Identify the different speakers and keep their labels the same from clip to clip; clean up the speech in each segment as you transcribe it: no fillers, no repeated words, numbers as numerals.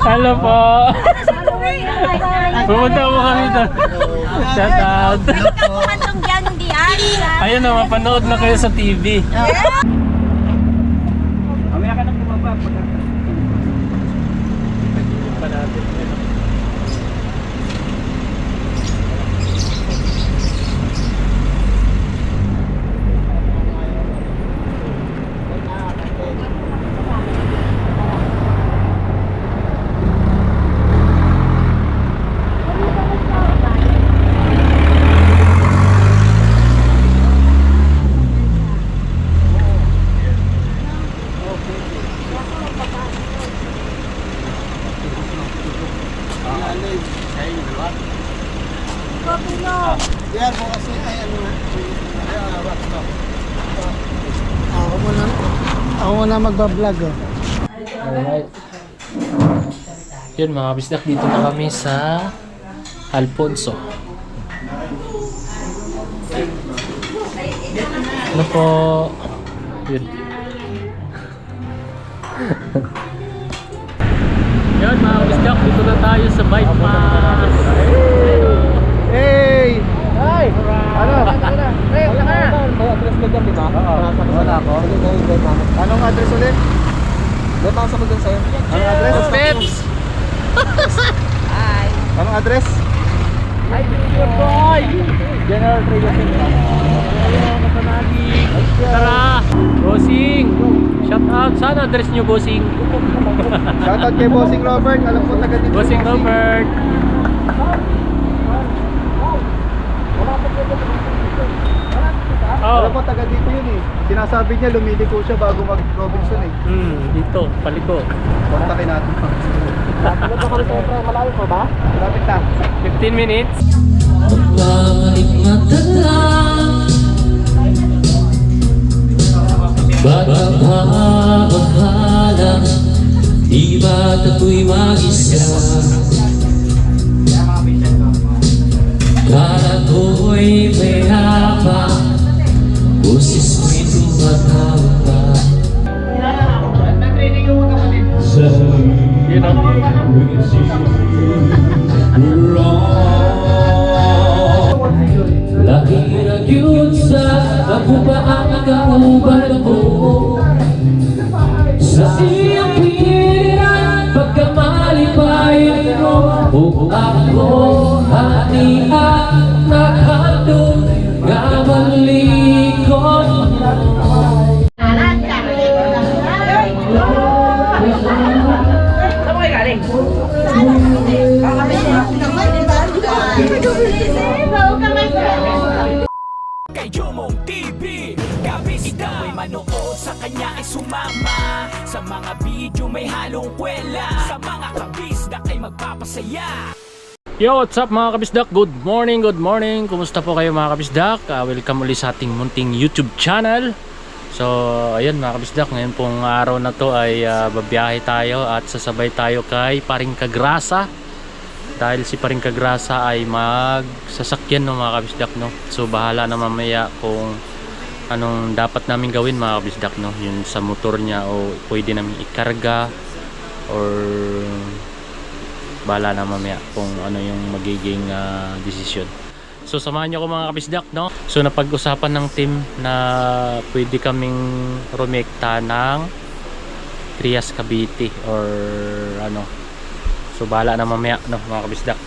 Speaker 1: Hello po. Pumunta mo kami doon. Shout out. Ayun na, mapanood na kayo sa TV. Mamaya ka na bumaba. Pa natin.
Speaker 2: Yan po kasi ay ano nga. Ako muna magbablog oh.
Speaker 1: Alright. Yun mga bisdak, dito na kami sa Alfonso. Ano po? Yun. Yun mga bisdak, dito na tayo sa bypass.
Speaker 2: Hey! Hi! Ano?
Speaker 1: Hey, wala ka! May address ka dyan, di ba? Oo. Wala ako.
Speaker 2: Anong address ulit?
Speaker 1: May mga sabi dyan sa'yo.
Speaker 2: Anong address?
Speaker 1: Peps!
Speaker 3: Hi.
Speaker 2: Anong address?
Speaker 1: Hi, good boy! General Trading. Hello, kapanagi. Tara! Bossing! Shout out! Saan address nyo, Bossing?
Speaker 2: Shoutout kay Bossing Robert. Alam ko taga dito.
Speaker 1: Bossing Robert!
Speaker 2: Alam ko taga dito yun eh. Sinasabi niya lumiliko siya bago mag-Robinson eh.
Speaker 1: Dito, paliko.
Speaker 2: Kontakin natin. Malayo ko ba? Malapit na.
Speaker 1: 15 minutes.
Speaker 4: Pagbabalik mata lang, baka bahala, di ba't ako'y mag-isa? Kala ko'y may haba, boses ko'y tumatawag pa.
Speaker 1: You know?
Speaker 4: Laki na yun sa ako ba ang kauban mo? Sa iyong pilihan, pagkamalipayin mo, o ako hani at naghandong nga malikot mo.
Speaker 5: Kay Jomong TV, kabisita may manood, sa kanya ay sumama. Sa mga video may halong kwela, sa mga kabisdak ay magpapasaya.
Speaker 1: Yo, what's up mga kabisdak? Good morning, good morning. Kumusta po kayo mga kabisdak? Welcome ulit sa ating munting YouTube channel. So, ayun mga kabisdak, ngayon pong araw na to ay babiyahe tayo at sasabay tayo kay Paring Kagrasa. Dahil si Paring Kagrasa ay magsasakyan no mga kabisdak no. So bahala na mamaya kung anong dapat namin gawin mga kabisdak no. Yun sa motor niya o pwede namin ikarga or bahala na mamaya kung ano yung magiging desisyon. So samahan niyo ko mga kabisdak no. So napag-usapan ng team na pwede kaming rumekta ng Trias Cavite or ano. So bahala na mamaya no mga kabisdak.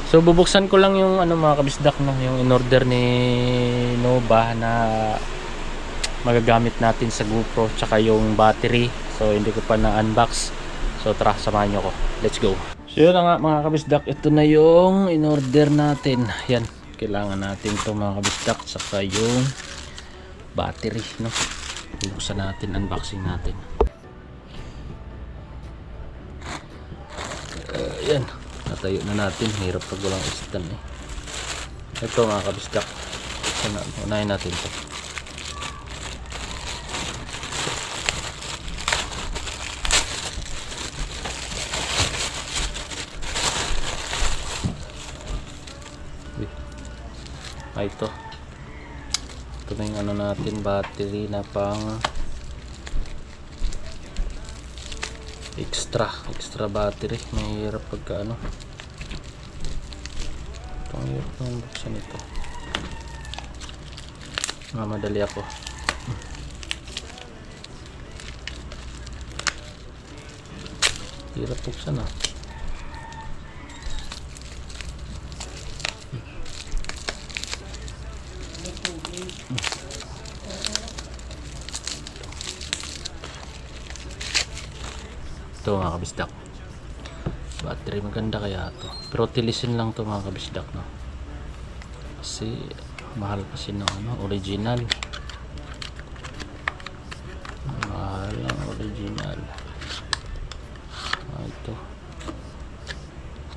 Speaker 1: So bubuksan ko lang yung ano mga kabisdak no, yung in-order ni Nova na magagamit natin sa GoPro tsaka yung battery. So hindi ko pa na-unbox. So tara, samahan niyo ko. Let's go. So yun na nga mga kabisdak, ito na yung in-order natin. Yan, kailangan natin to mga kabisdak saka yung battery no. Bubuksan natin, unboxing natin. Yan, natayo na natin. Hirap pag walang stand eh. Ito mga kabisdak, unahin natin ito. Ito na yung ano natin, battery na pang extra battery. Mahirap pagka ano. Itong hirap ng buksan ito. Mamadali ako. Hirap buksan ah. Ito mga kabisdak, battery maganda kaya to, pero tilisin lang to mga kabisdak, no? Kasi mahal kasi ng ano, original. Mahal ang original. Ito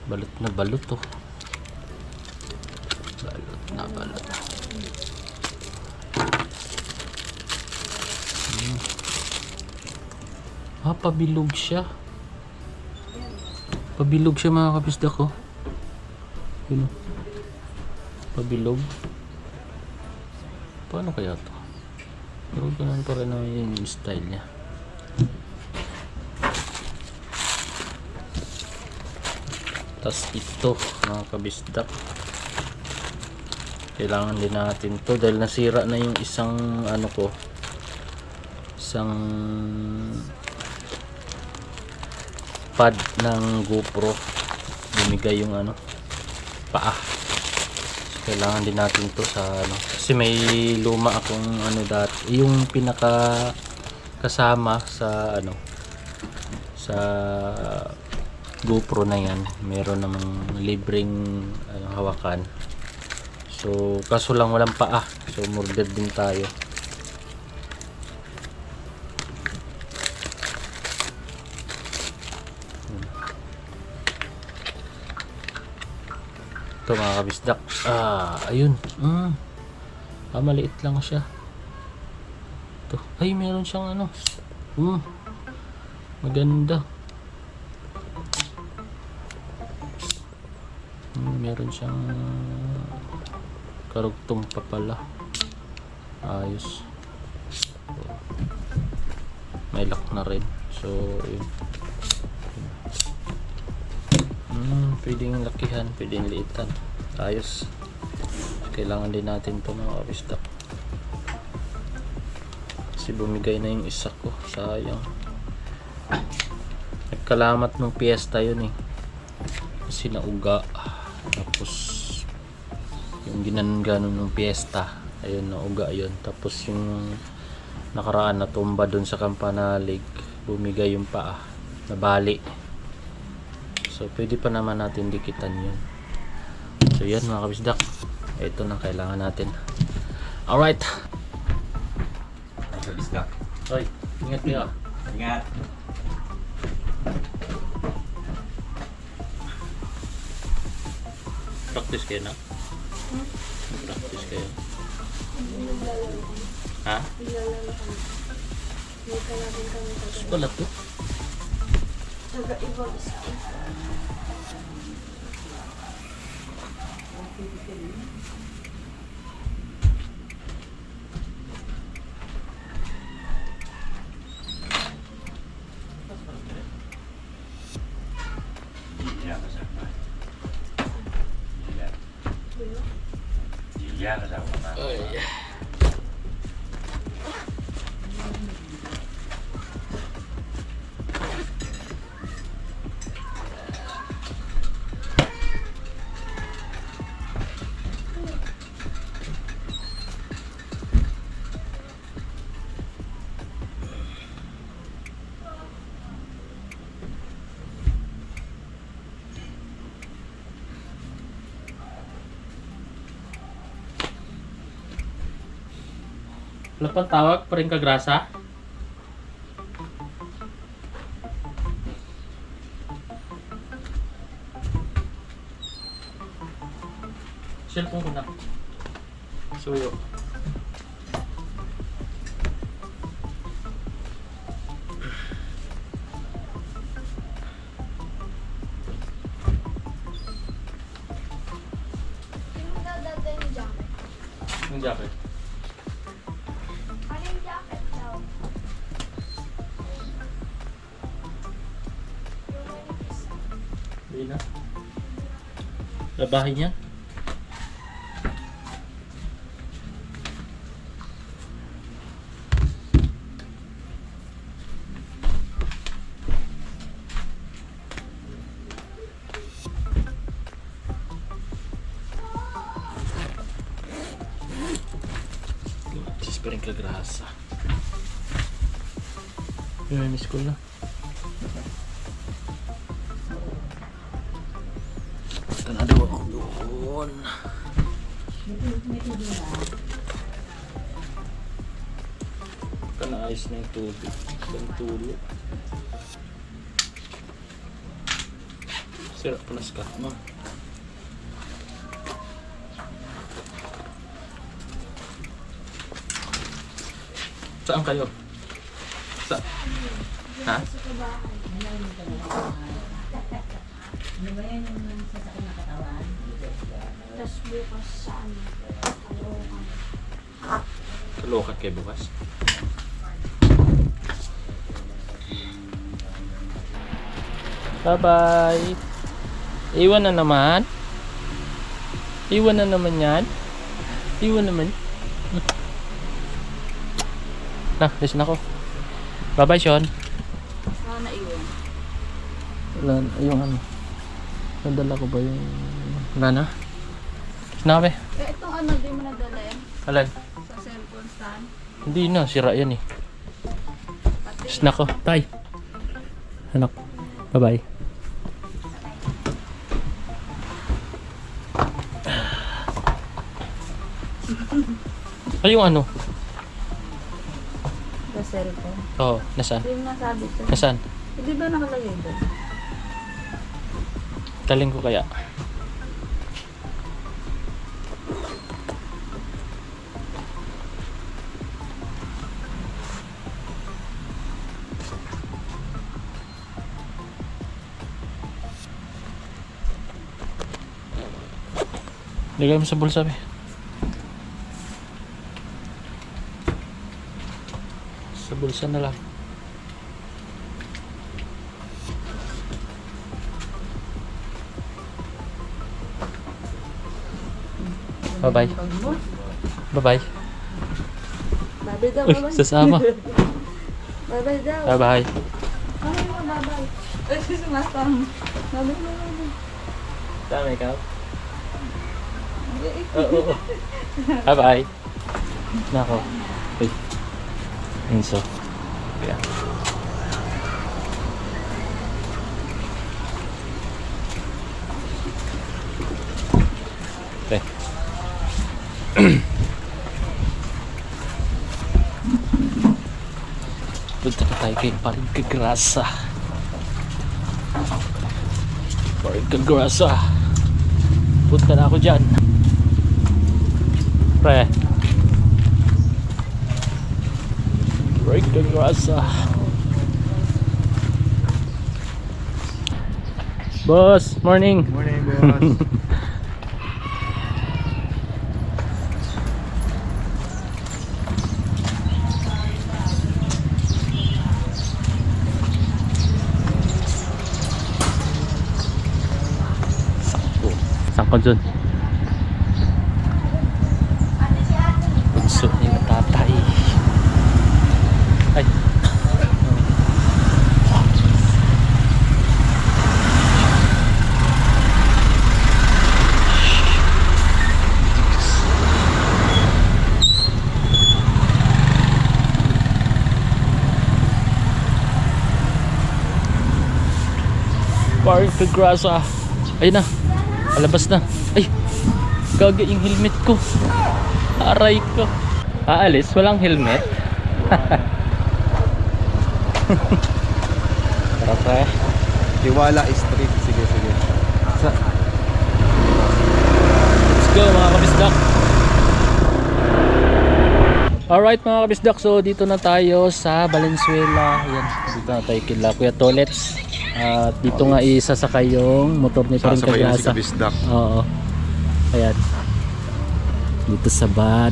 Speaker 1: balot na balot to. Balot na balot. Pabilog siya. Pabilog siya mga kabisdak ko. Yun. Pabilog. Paano kaya to? Pero ganun pa rin yung style niya. Tas ito mga kabisdak, kailangan din natin to dahil nasira na yung isang ano ko, isang pad ng GoPro. Bumigay yung ano, paa. So, kailangan din natin to sa ano, kasi may luma akong ano dati, yung pinaka kasama sa ano, sa GoPro na yan, meron namang libreng ano, hawakan. So kaso lang walang paa, so murder din tayo. Ito mga kabisdak, ayun, maliit lang siya. Ito, ay meron siyang ano, maganda. Meron siyang karugtong pa pala. Ayos. May lock na rin. So yun. Pwedeng lakihan, pwedeng liitan. Ayos. Kailangan din natin ito mga kabisdak. Kasi bumigay na yung isa ko. Sayang. Nagkalamat ng piyesta yun eh. Kasi nauga. Tapos yung ginaganon ng piyesta, ayun, nauga yun. Tapos yung nakaraan natumba dun sa kampanalig, bumigay yung paa, nabali. So pwede pa naman natin dikitan yun. So yan mga kabisdak, ito na kailangan natin. Alright,
Speaker 3: Kabisdak.
Speaker 1: oy, ingat kayo.
Speaker 3: Ingat.
Speaker 1: Practice kayo na? Practice kayo. Ha? Wala to? Wala pang tawag pa rin kagrasa? Cellphone ko na. Suyo. Yung jacket. Hindi na. Sa bahay niya. Sisparing kagrasa. Yun, miss ko na. Tanado ako doon. Kanaayos na yung tubig. Isang tulo. Sira pa na skat mo. Saan kayo? Sa? Ha?
Speaker 3: Ano ba yan yung sasakit na katawan?
Speaker 6: Tapos bukas sa ano, Caloocan.
Speaker 1: Kalokat kayo bukas? Bye-bye! Iwan na naman? Iwan na naman yan? Iwan naman? Na, listen ako. Bye-bye, Sean.
Speaker 6: Sana iyon.
Speaker 1: Wala, yung ano. Nadala ko ba yung... Wala na? Sinabi?
Speaker 6: Eh, itong ano, di mo nadala yan
Speaker 1: Alan?
Speaker 6: sa cellphone stand.
Speaker 1: Hindi na, sira yan eh. Snack ko. Tay. Anak. Bye-bye. Ay, yung ano?
Speaker 6: Sa cellphone.
Speaker 1: Oo, nasaan?
Speaker 6: Hindi mo nasabi sa...
Speaker 1: Nasaan?
Speaker 6: Hindi ba nakalagay doon?
Speaker 1: Taling ko kaya. Lagay mo sa bulsa, be. Sa bulsa na lang. Bye-bye. Bye-bye.
Speaker 6: Bye-bye daw,
Speaker 1: Uy,
Speaker 6: bye-bye.
Speaker 1: sasama.
Speaker 6: Bye-bye daw.
Speaker 1: Bye-bye.
Speaker 6: Ano yung bye-bye? Ay, sumasama. Bye-bye, bye-bye.
Speaker 1: Dami ikaw. Oo. Bye-bye. Nako. Uy. Enzo. Ayan. Okay. Punta na tayo kay Paring Kagrasa. Paring Kagrasa. Punta na ako dyan. Pre. Paring Kagrasa. Boss, morning.
Speaker 2: Morning, boss.
Speaker 1: Saan ko dun? Bunso ni tatay. Ay. Paring Kagrasa. Ayun na. Palabas na. Ay, gaga yung helmet ko. Aray ko. Aalis, walang helmet. Tara pre.
Speaker 2: Tiwala Street. Sige, sige.
Speaker 1: Let's go mga kabisdak. Alright mga kabisdak, so dito na tayo sa Valenzuela. Ayan, dito na tayo kila Kuya Tolets. At dito nga isasakay yung motor ni Paring Kagrasa. Oo. Ayan. Dito sa van.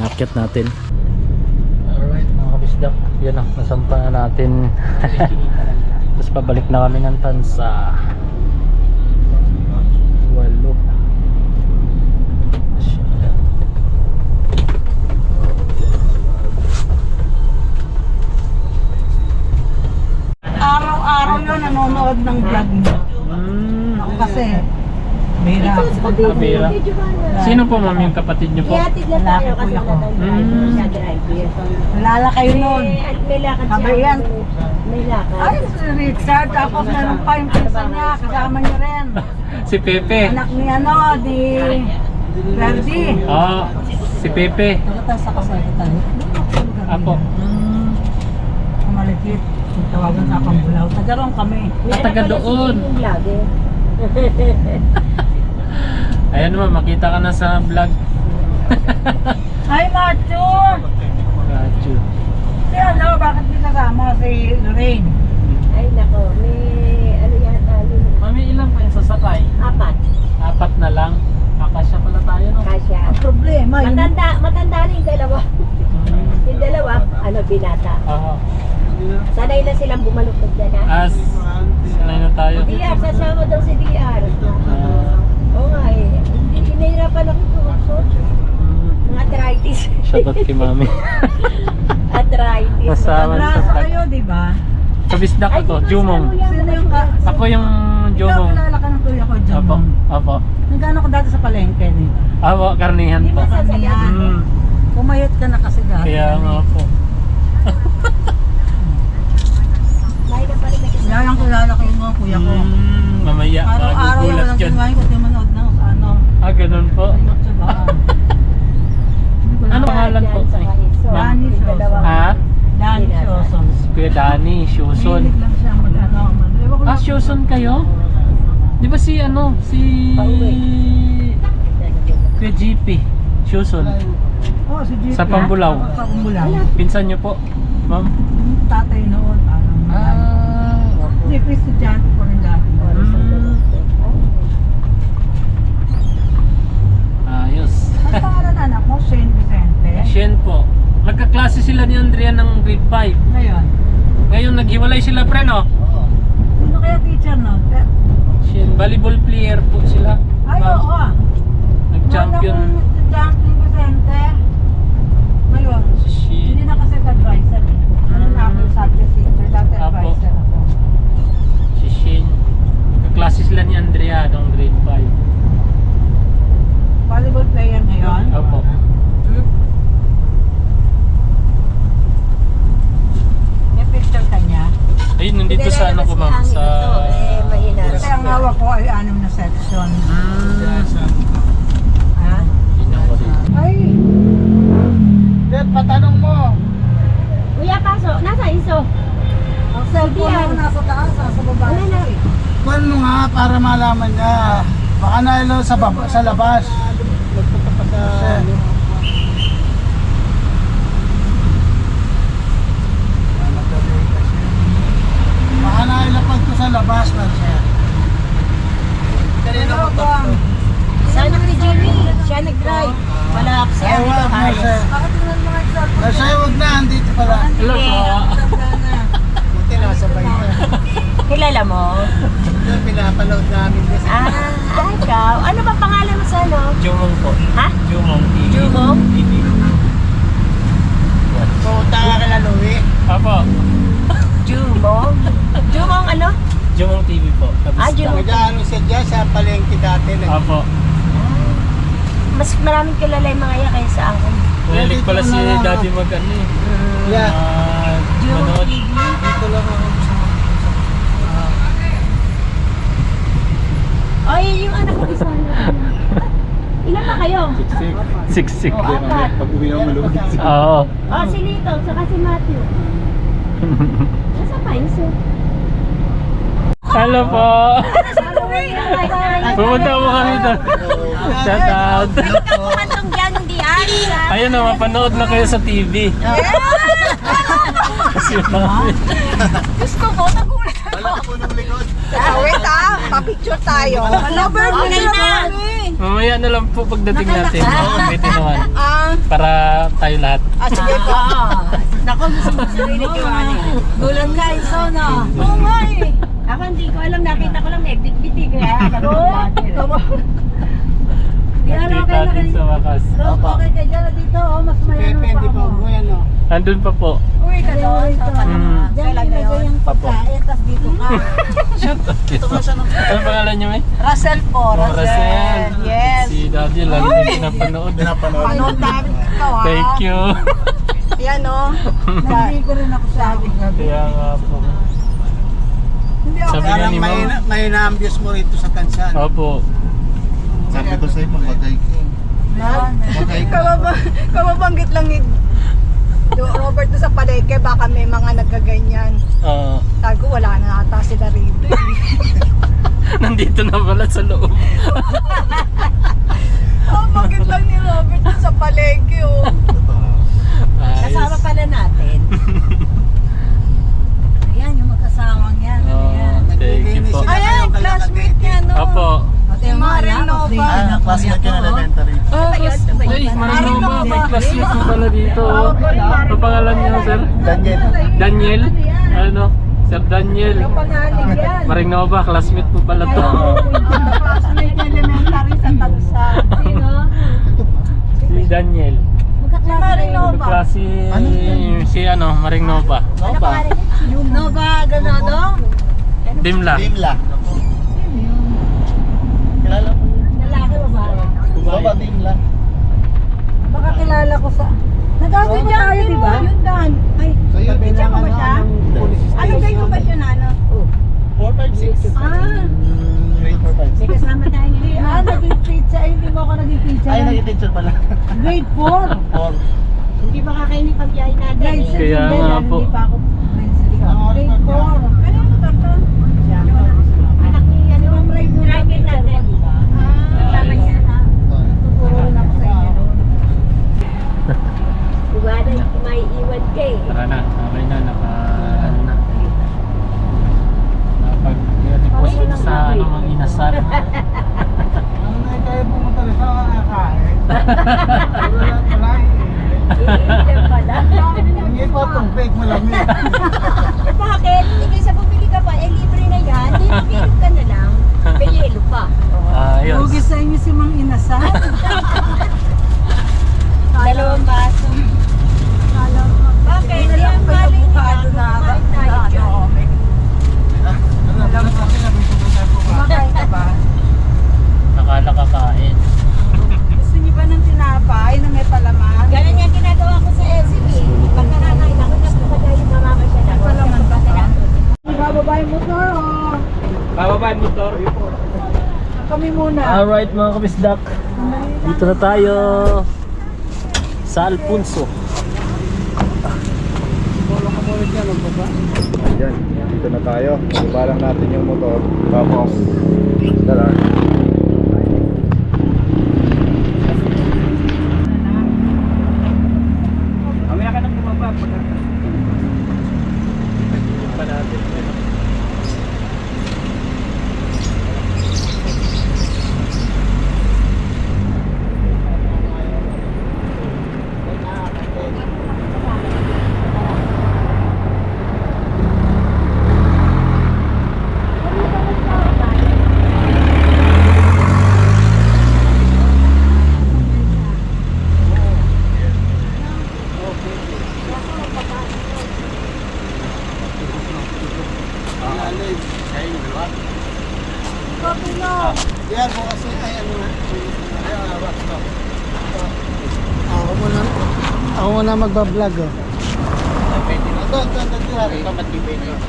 Speaker 1: Nakakit natin. Alright mga kabisdak. Yan na. Nasampa na natin. Tapos pabalik na kami ng Tansa.
Speaker 3: vlog niyo. Ako kasi, bira.
Speaker 1: Kabira. Sino po ma'am yung kapatid niyo po?
Speaker 7: Ihatid na tayo kasi
Speaker 3: Kuya ko.
Speaker 7: wala tayong driver. Siya driver.
Speaker 3: Nalala kayo nun.
Speaker 7: May lakad siya.
Speaker 3: Sabay yan.
Speaker 7: May lakad.
Speaker 3: Ay, si Richard, tapos meron pa yung pinsan niya, kasama niya rin.
Speaker 1: Si Pepe.
Speaker 3: Anak ni ano, di Verdi.
Speaker 1: Oh, si Pepe.
Speaker 3: Taga tayo sa kasayatan.
Speaker 1: Apo.
Speaker 3: Kumalikit. Tawagan sa Pambulaw. Taga-roon kami.
Speaker 1: Ah, taga doon.
Speaker 7: Yung vlogger.
Speaker 1: Ayan naman, makita ka na sa vlog.
Speaker 3: Ay, Macho!
Speaker 1: Radyo.
Speaker 3: Si ano, bakit di kasama si Lorraine?
Speaker 7: Ay nako, may ano yata yun.
Speaker 1: Mami, ilang pa yung sasakay?
Speaker 7: 4.
Speaker 1: 4 na lang. Akasya pala tayo, no?
Speaker 7: Kasya.
Speaker 3: Ang problema, yun.
Speaker 7: Matanda na yung dalawa. Yung dalawa, ano, binata.
Speaker 1: Oo.
Speaker 7: Sanay na silang bumalukod dyan ha.
Speaker 1: As, sanay na tayo.
Speaker 7: DR, sasama daw si DR.
Speaker 1: Ah,
Speaker 7: Oo nga eh. Hindi nahirapan ako ito. Mga arthritis.
Speaker 1: shoutout kay mami.
Speaker 7: Arthritis.
Speaker 1: Kasama sa
Speaker 3: Abraso
Speaker 1: vlog.
Speaker 3: kayo, di ba?
Speaker 1: Sa bisdak
Speaker 7: Ay,
Speaker 1: ako,
Speaker 7: di ba
Speaker 1: Jumong.
Speaker 7: si ano yan?
Speaker 3: Sino yung
Speaker 1: Ako yung
Speaker 3: Ikaw,
Speaker 1: Jumong.
Speaker 3: kilala ka ng kuya ko,
Speaker 1: Apo,
Speaker 3: Jumong.
Speaker 1: apo.
Speaker 3: Nagano ko dati sa palengke, di ba?
Speaker 1: Apo, karnihan
Speaker 7: Di
Speaker 1: po.
Speaker 7: ba sa
Speaker 3: Karnihan.
Speaker 1: Mm,
Speaker 3: Pumayat ka na kasi dati.
Speaker 1: kaya nga po.
Speaker 7: May na pa rin may kasama.
Speaker 3: Kaya yung kilala ko yung mga kuya ko.
Speaker 1: Mamaya,
Speaker 3: Araw-araw yung
Speaker 1: magugulat
Speaker 3: walang
Speaker 1: yun.
Speaker 3: kinuhain ko, di manood na ako sa ano.
Speaker 1: Ah, ganun po.
Speaker 3: Sa YouTube,
Speaker 1: Ano pangalan po?
Speaker 7: Dyan sa
Speaker 1: Ay,
Speaker 7: Kaiso.
Speaker 1: ma'am.
Speaker 3: Dani
Speaker 7: Yung dalawang-
Speaker 1: Ha?
Speaker 3: Dani Shoson.
Speaker 1: Si Kuya Danny, Shuson.
Speaker 3: Mahilig lang siya mag-ano. Ewan ko
Speaker 1: Ah,
Speaker 3: lang.
Speaker 1: Shuson kayo? Di ba si ano? Si... Kuya GP. Shuson.
Speaker 3: Oh, si Jeep.
Speaker 1: Sa Pambulaw.
Speaker 3: Sa Pambulaw.
Speaker 1: Pinsan niyo po, ma'am?
Speaker 3: Tatay noon, parang Jeep, estudyante ko rin dati.
Speaker 1: Ayos.
Speaker 3: Ang pangalan ng anak mo, Shane Vicente.
Speaker 1: Shen po. Nagkaklase sila ni Andrea ng grade 5.
Speaker 3: Ngayon.
Speaker 1: Ngayon naghiwalay sila, pre, no?
Speaker 3: Sino kaya teacher nun?
Speaker 1: Shen, volleyball player po sila.
Speaker 3: Ay,
Speaker 1: Ma'am.
Speaker 3: oo ah.
Speaker 1: Nag-champion.
Speaker 3: Wala akong estudyante ni Vicente. Ngayon.
Speaker 1: Shen.
Speaker 3: Hindi na kasi advisor eh. Ano na ako yung subject teacher, dati
Speaker 1: Apo.
Speaker 3: advisor ako.
Speaker 1: Si Shen. Nagkaklase sila ni Andrea ng grade 5.
Speaker 3: Volleyball player ngayon.
Speaker 1: Opo.
Speaker 3: May picture ka niya.
Speaker 1: Ayun, nandito sa ano ko, ma'am. Sa...
Speaker 7: mahina.
Speaker 3: Kasi ang hawak ko ay 6 na section. Ha?
Speaker 1: Tingnan ko rin.
Speaker 3: Ay!
Speaker 2: Dad, patanong mo.
Speaker 7: Kuya, paso. Nasa iso.
Speaker 3: Ang cellphone
Speaker 7: Yan.
Speaker 3: mo nasa taas, nasa baba.
Speaker 7: Wala na.
Speaker 2: Kuhan mo nga para malaman niya. Baka na sa labas. Kasi, baka na ilapag ko sa labas na siya. Kanina ko to.
Speaker 7: Sana ni Jimmy. Siya nag-drive. Wala siya.
Speaker 2: Ay, wag mo siya.
Speaker 3: Bakit tingnan mo nga yung cellphone?
Speaker 2: Nasa huwag na, andito pala.
Speaker 1: Hello po.
Speaker 2: Buti nasabay na.
Speaker 7: Kilala mo?
Speaker 2: Ito, pinapanood namin kasi.
Speaker 7: Ikaw. Ano ba pangalan mo sa ano?
Speaker 1: Jumong po.
Speaker 7: Ha?
Speaker 1: Jumong TV.
Speaker 7: Jumong?
Speaker 1: TV.
Speaker 2: Pumunta ka kala Louie.
Speaker 1: Apo.
Speaker 7: Jumong? Jumong ano?
Speaker 1: Jumong TV po.
Speaker 7: Ah, Jumong.
Speaker 2: Nag-ano siya dyan sa palengke dati.
Speaker 1: Apo.
Speaker 7: Mas maraming kilala yung mga yan kaysa akin.
Speaker 1: Mahilig pala si Daddy mag ano eh.
Speaker 2: Yeah.
Speaker 7: Jumong
Speaker 1: Manood.
Speaker 7: TV.
Speaker 2: Dito lang ako.
Speaker 7: Ay, yung anak ko isa. Ilan pa kayo?
Speaker 1: Siksik.
Speaker 7: O, 4.
Speaker 2: Pag uwi ako malugit.
Speaker 1: Oo.
Speaker 7: Oh, si Lito, saka si Matthew. Nasa Paiso.
Speaker 1: Hello po. Pumunta mo kami doon. Shout out.
Speaker 7: Kumatong dyan, hindi
Speaker 1: Ayun na, mapanood na kayo sa TV. Kasi mami.
Speaker 7: Gusto ko, nagulat ako.
Speaker 2: Wala ka po ng likod.
Speaker 3: Wait pa-picture tayo. Lover,
Speaker 7: Okay na.
Speaker 1: Mamaya na lang po pagdating natin. Pwede naman. Para tayo lahat.
Speaker 3: Sige po. Naku, gusto mo sarili ko. Gulat ka, iso na. Oo nga eh.
Speaker 7: Ako hindi ko alam, nakita ko lang may bit-biti kaya alam ko.
Speaker 3: Di ano
Speaker 1: Kita
Speaker 3: kayo na
Speaker 1: din sa wakas.
Speaker 3: Okay ka dyan dito, mas mayan
Speaker 2: Pepe,
Speaker 3: pa
Speaker 2: di
Speaker 3: ako.
Speaker 2: ba? Bueno.
Speaker 1: Andun pa po.
Speaker 3: Uwi ka doon sa Panama.
Speaker 7: Diyan
Speaker 3: Kailan
Speaker 7: ilagay
Speaker 3: ngayon?
Speaker 7: yung pagkain, tapos dito ka.
Speaker 1: Ano pangalan niyo, May?
Speaker 3: Russell po,
Speaker 1: Oh,
Speaker 3: Russell. Yes.
Speaker 1: Si Daddy, lagi din pinapanood.
Speaker 3: Panood namin ikaw ha.
Speaker 1: Thank you.
Speaker 3: Yan o.
Speaker 7: Hindi ko rin ako sabi.
Speaker 1: Kaya nga po.
Speaker 3: Hindi ako.
Speaker 1: Sabi nga ni Ma'am.
Speaker 2: may na-ambience mo rito sa Tansan.
Speaker 1: Opo.
Speaker 2: Sabi ko sa'yo, mamagay ka. Mamagay ka.
Speaker 3: Kamabanggit lang ni Robert sa palengke, baka may mga nagaganyan.
Speaker 1: Ah,
Speaker 3: Sabi ko, wala na ata sila rito.
Speaker 1: nandito na pala sa loob.
Speaker 3: Kamabanggit lang ni Robert sa palengke. Oh.
Speaker 7: Kasama
Speaker 1: Ayos.
Speaker 7: pala natin. Ayan, yung magkasawang yan. Ano yan?
Speaker 1: Oh, thank you po.
Speaker 3: Ayan, classmate niya, no?
Speaker 1: Opo.
Speaker 7: Ate, yung mga
Speaker 3: Maring
Speaker 7: alam,
Speaker 3: Nova.
Speaker 7: updated ako
Speaker 2: Classmate
Speaker 7: niya
Speaker 2: ka
Speaker 7: to,
Speaker 2: na
Speaker 7: oh.
Speaker 2: elementary.
Speaker 1: Ah, ay, Marinova. May classmate po pala dito. Ano pangalan niyo, sir?
Speaker 2: Daniel.
Speaker 1: Daniel? Ano? Sir Daniel.
Speaker 3: Pangalig yan.
Speaker 1: Marinova, classmate po pala to.
Speaker 3: Classmate niya elementary sa Tagsa. Sino?
Speaker 1: Si Daniel.
Speaker 7: Magkaklase
Speaker 3: Maring
Speaker 7: kayo.
Speaker 3: Nova.
Speaker 1: Klase si ano, Marinova.
Speaker 7: Ano pangalan niya?
Speaker 3: Nova Ganado?
Speaker 1: Dimla.
Speaker 2: Dimla. Kilala mo?
Speaker 7: Lalaki o babae?
Speaker 2: Baba Dimla.
Speaker 7: Baka kilala ko sa... Nag-away ba tayo, di ba?
Speaker 3: Yun Dan. Ay,
Speaker 2: So yun,
Speaker 3: Pizza mo ba siya? Ano grade mo ba siya na ano?
Speaker 2: 4, 5, 6.
Speaker 3: Ah,
Speaker 2: Grade 4, 5, 6.
Speaker 7: May kasama tayo ngayon.
Speaker 3: naging pizza. Ay, hindi mo ako naging pizza.
Speaker 2: Ay, nag-teacher pala.
Speaker 3: Grade 4.
Speaker 2: 4.
Speaker 7: Hindi ba kakainin pag-yay natin?
Speaker 3: Grade 6.
Speaker 1: Kaya nga po.
Speaker 3: Hindi pa ako grade 4. Ano mo to?
Speaker 7: Anak ni ano ang driver natin. Tama siya na. Tuturo rin ako sa inyo. Buwada, may iwan ka eh.
Speaker 1: Tara na, okay na, ano na. Napag-deposit sa ano, mga inasal.
Speaker 2: Ano na kaya pumunta rin sa kakain? Wala
Speaker 7: Iilan pala.
Speaker 2: Hindi pa itong fake malamig.
Speaker 7: Bakit? Hindi sa bumili ka pa, eh libre na yan. Bilog ka na lang. May yelo pa.
Speaker 1: Ayos.
Speaker 3: Huwag sa inyo si Mang Inasal.
Speaker 7: Dalawang baso. Bakit? Hindi ang galing nila. Kumain tayo dyan.
Speaker 3: Kumakain ka ba?
Speaker 1: Nakala kakain.
Speaker 3: Gusto niyo ba ng tinapay na may palaman?
Speaker 7: Ganun yung ginagawa ko sa LCB. Pag nakakain ako, napapagay yung mama siya na.
Speaker 3: Palaman ba? Bababa yung motor o?
Speaker 1: Bababa yung motor.
Speaker 3: Kami muna.
Speaker 1: Alright mga kabisdak. Dito na tayo sa Alfonso.
Speaker 2: Ayan, dito na tayo. Baba lang natin yung motor. Tapos, tara.
Speaker 1: Mamaya ka nang bumaba. Pa natin.
Speaker 2: Yan, bukas ay ano na. Ako muna magbablog oh. Doon. Ikaw matibay na yun.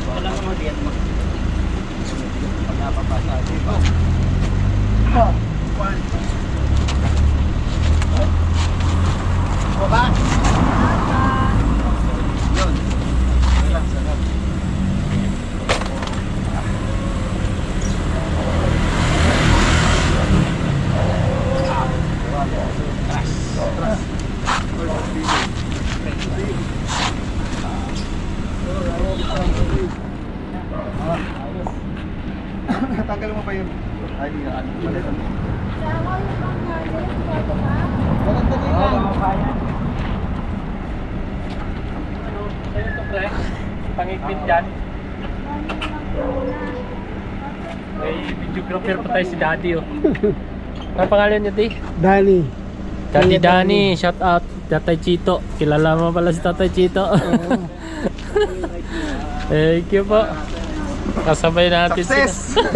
Speaker 2: Wala ka mag-iyan mo. Pag napapasa. Baba. Yun. Relax, relax. Tanggal mo pa yun. Ay, di ano. Maganda din yan.
Speaker 1: Sa'yo to pre. Pangipit dyan. May videographer pa tayo si Daddy oh. Ano pangalan niyo, Tay?
Speaker 2: Dani.
Speaker 1: Daddy Danny, shout out. Tatay Chito. Kilala mo pala si Tatay Chito. Thank you po. Kasabay natin
Speaker 2: Success!
Speaker 1: sila.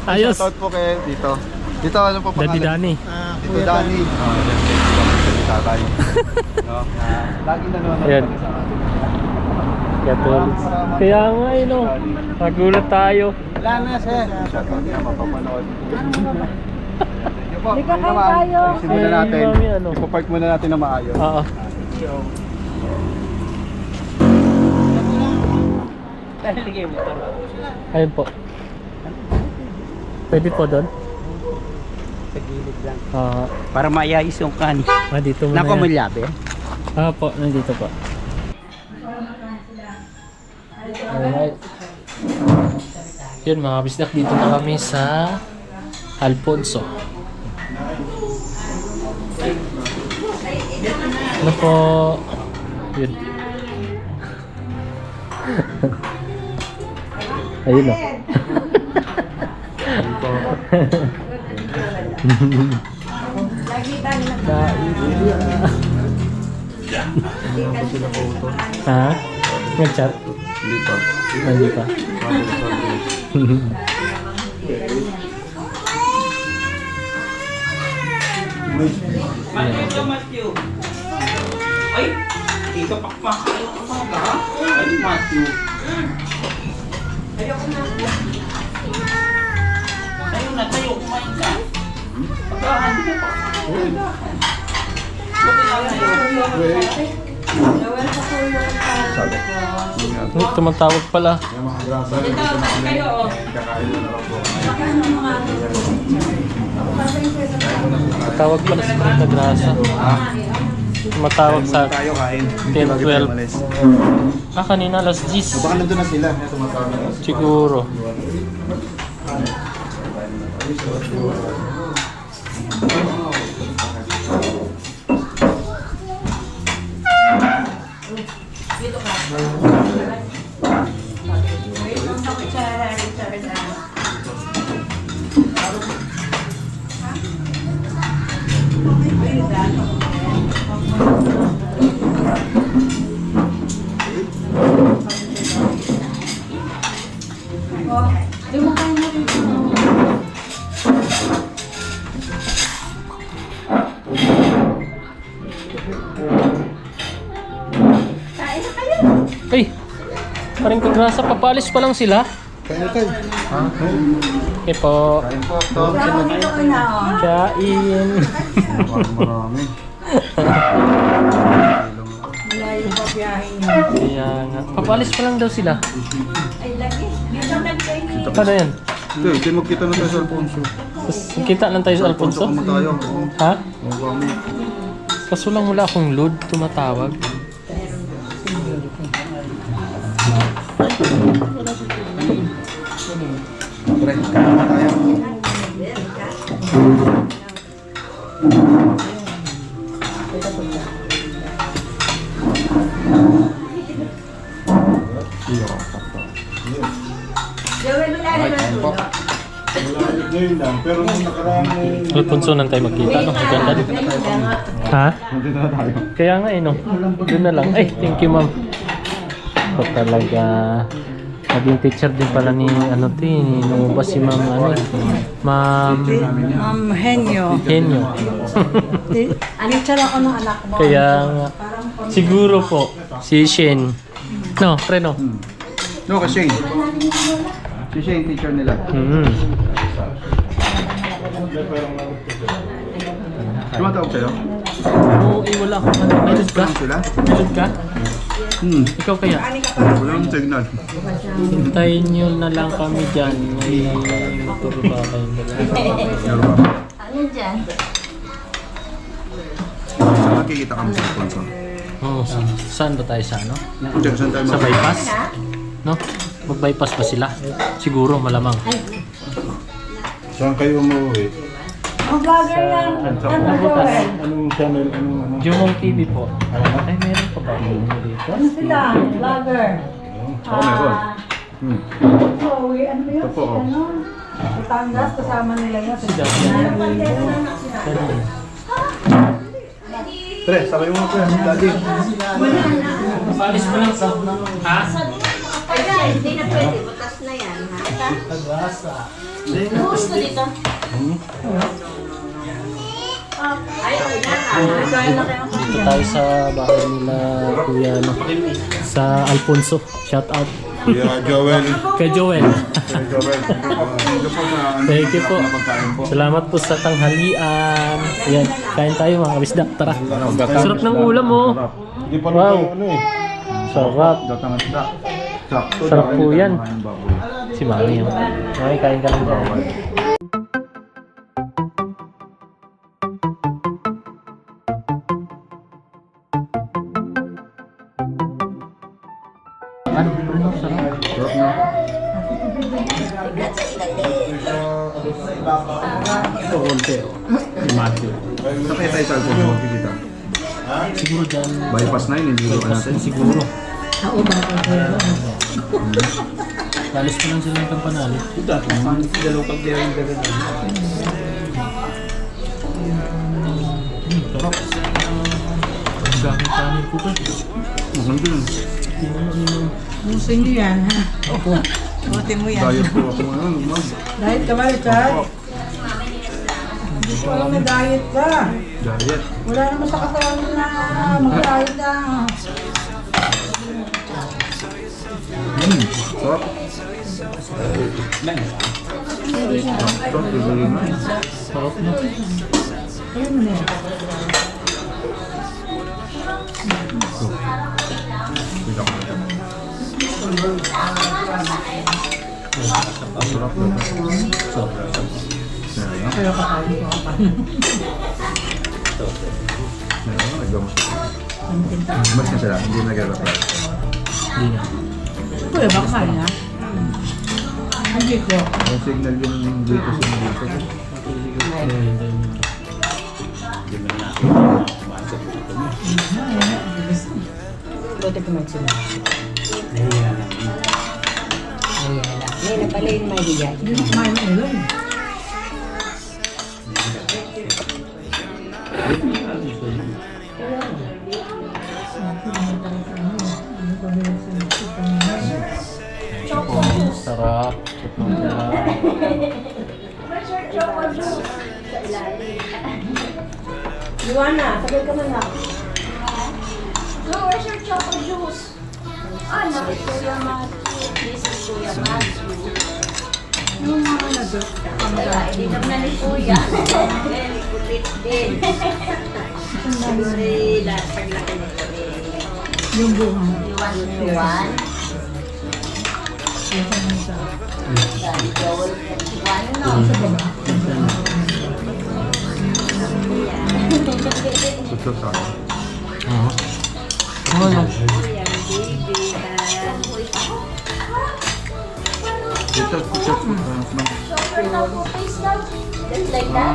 Speaker 1: Ayos.
Speaker 2: Shoutout po kay dito. Dito, ano po
Speaker 1: Daddy
Speaker 2: pangalan?
Speaker 1: Danny.
Speaker 2: Dito Danny. Tatay. No? Lagi nanonood
Speaker 1: Ayan.
Speaker 2: kami sa atin.
Speaker 1: Kaya nga eh, no. Nagulat tayo.
Speaker 2: Wala na siya. Shoutout niya, mapapanood.
Speaker 7: Hindi ka kain tayo.
Speaker 2: Simulan natin.
Speaker 1: Eh, mami, ano?
Speaker 2: Ipapark muna natin na maayos.
Speaker 1: Oo. Ayun po. Pwede po doon?
Speaker 8: Sa gilid lang.
Speaker 1: Ah,
Speaker 8: Para mayayos yung kan.
Speaker 1: dito muna
Speaker 8: Nako mo
Speaker 1: yan.
Speaker 8: labi.
Speaker 1: Po, nandito po. Alright. Yun mga kabisdak, dito na kami sa Alfonso. Ano po? Yun. Ayun o. Ha? Nag-chat?
Speaker 2: Hindi pa.
Speaker 1: Hindi pa.
Speaker 8: Ay, ito pakpakain ko talaga ha? Ay, Matthew. Ayoko na. Tayo na, tayo. Kumain ka. Pagkahan mo pa.
Speaker 1: Tumatawag pala. Tumatawag pala si Tita Grasa. Tumatawag sa
Speaker 2: Tayo kain.
Speaker 1: 10-12. Kanina alas 10.
Speaker 2: Baka nandun na sila. Tumatawag na.
Speaker 1: Siguro. Ay! Parang kagrasa, papalis pa lang sila.
Speaker 2: Kain na tayo.
Speaker 1: Okay po.
Speaker 2: Kain po. Tom.
Speaker 1: Kain.
Speaker 2: Marami.
Speaker 3: Malayo pa biyahe niyo.
Speaker 1: Kaya nga. Papalis pa lang daw sila.
Speaker 7: Ay, lagi. Dito nag-training.
Speaker 1: Ano yan?
Speaker 2: Ito, hindi magkita na tayo sa Alfonso.
Speaker 1: Tapos, kita lang tayo sa Alfonso?
Speaker 2: Kamo tayo.
Speaker 1: Ha?
Speaker 2: Oo, kami.
Speaker 1: Kaso lang wala akong load, tumatawag.
Speaker 2: Pre, kain na tayo.
Speaker 7: Joel, wala naman tulog.
Speaker 2: Ngayon lang, pero nung nakaraan
Speaker 1: Alfonso nang tayo magkita, no? Maganda din. Ha?
Speaker 2: nandito na tayo.
Speaker 1: Kaya nga eh, no? Doon na lang. Ay, thank you, ma'am. So talaga, naging teacher din pala ni, ano to eh, nung ba si ma'am, ano eh, ma'am
Speaker 3: Henyo.
Speaker 1: Henyo.
Speaker 3: Teacher ako ng anak mo.
Speaker 1: Kaya nga, siguro po, si Shen. No, pre, no?
Speaker 2: No, kasi Shane. Si Shane, teacher nila. Tumatawag sa'yo?
Speaker 1: Oo, eh, wala akong ano. Milod ka?
Speaker 2: Sila?
Speaker 1: Milod ka? Ikaw kaya?
Speaker 2: Walang signal.
Speaker 1: Hintayin nyo na lang kami dyan. May motor ba kayong dala?
Speaker 7: Ano dyan?
Speaker 2: Nakikita kami sa Alfonso.
Speaker 1: Oo, saan ba tayo sa ano?
Speaker 2: Saan tayo
Speaker 1: Sa bypass? No? Mag-bypass ba sila? Siguro, malamang.
Speaker 2: Saan kayo umuwi?
Speaker 3: Ang vlogger yan.
Speaker 2: Anong channel? Anong ano?
Speaker 1: Jumong TV po. Ay, meron pa ba dito?
Speaker 3: Sila, vlogger.
Speaker 2: Oo, meron.
Speaker 3: Chloe, ano yun?
Speaker 2: Ito po, oh.
Speaker 3: Ano? Batangas, kasama nila yun.
Speaker 1: Si Daddy.
Speaker 8: Pre, sabay mo pre. Daddy.
Speaker 1: Palis mo lang sa... Ha?
Speaker 7: Ay, hindi na pwede. Butas na yan, ha? Gusto dito. Ay,
Speaker 1: Dito tayo sa bahay nila Kuya ano, sa Alfonso. Shout out
Speaker 8: Kuya Joel.
Speaker 1: kay Joel.
Speaker 8: Kuya Joel. Thank you po sa
Speaker 1: Thank you po.
Speaker 8: pagkain po.
Speaker 1: Salamat po sa tanghalian. Ayan, kain tayo mga kabisdak. Tara. Sarap ng ulam oh.
Speaker 8: Hindi pa
Speaker 1: Wow.
Speaker 8: ano eh.
Speaker 1: Sarap.
Speaker 8: Datang isda. Sakto.
Speaker 1: Sarap po
Speaker 8: dahil
Speaker 1: yan.
Speaker 8: kakain baboy.
Speaker 1: Si Mami oh. Okay, kain ka lang dyan. Ano? Sarap.
Speaker 8: Sarap na.
Speaker 1: Ito, konti oh. Si Matthew.
Speaker 8: Sakay tayo sa alcohol mo kita.
Speaker 1: Siguro dyan.
Speaker 8: Bypass 9, hindi ko natin.
Speaker 1: Siguro. Lalis ko lang sila ng kampanali. Sarap. Ang gamit kanin po to.
Speaker 8: Ang din.
Speaker 3: Gusto nyo yan, ha? Opo. Buti mo yan.
Speaker 8: Diet po ako ngayon. Ma'am.
Speaker 3: Diet ka ba, Richard? Hindi ko alam na diet ka.
Speaker 8: Diet.
Speaker 3: Wala naman sa katawan mo na mag-diet ka.
Speaker 8: Sarap. Sarap. Really nice.
Speaker 1: Sarap na.
Speaker 8: Mas na sila, hindi nag-reply.
Speaker 1: Hindi na.
Speaker 3: Kuya, baka kaya na? Hindi ko.
Speaker 8: Ang signal yung dito sa dito.
Speaker 3: Buti kumain sila. Ngayon na pala yung mahihiya. Hindi ko kumain ng ulam.
Speaker 1: Sarap.
Speaker 7: Luana, sabay ka man lang. No, where's your chocolate juice? Ah, no, it's Kuya Matthew. This is Kuya Matthew.
Speaker 3: Yung mga nag-
Speaker 7: Wala, hindi naman na ni Kuya. Very kulit din. Sorry, lahat paglaki nito eh.
Speaker 3: yung buhang.
Speaker 7: You want to one? Daddy Joel, 21, no?
Speaker 3: Sa baba.
Speaker 8: Sutsot sa akin.
Speaker 1: Oo. Ano lang?
Speaker 7: Kuya, baby.
Speaker 8: Sutsot, sutsot.
Speaker 7: Shoulder na po, face down. Just like that.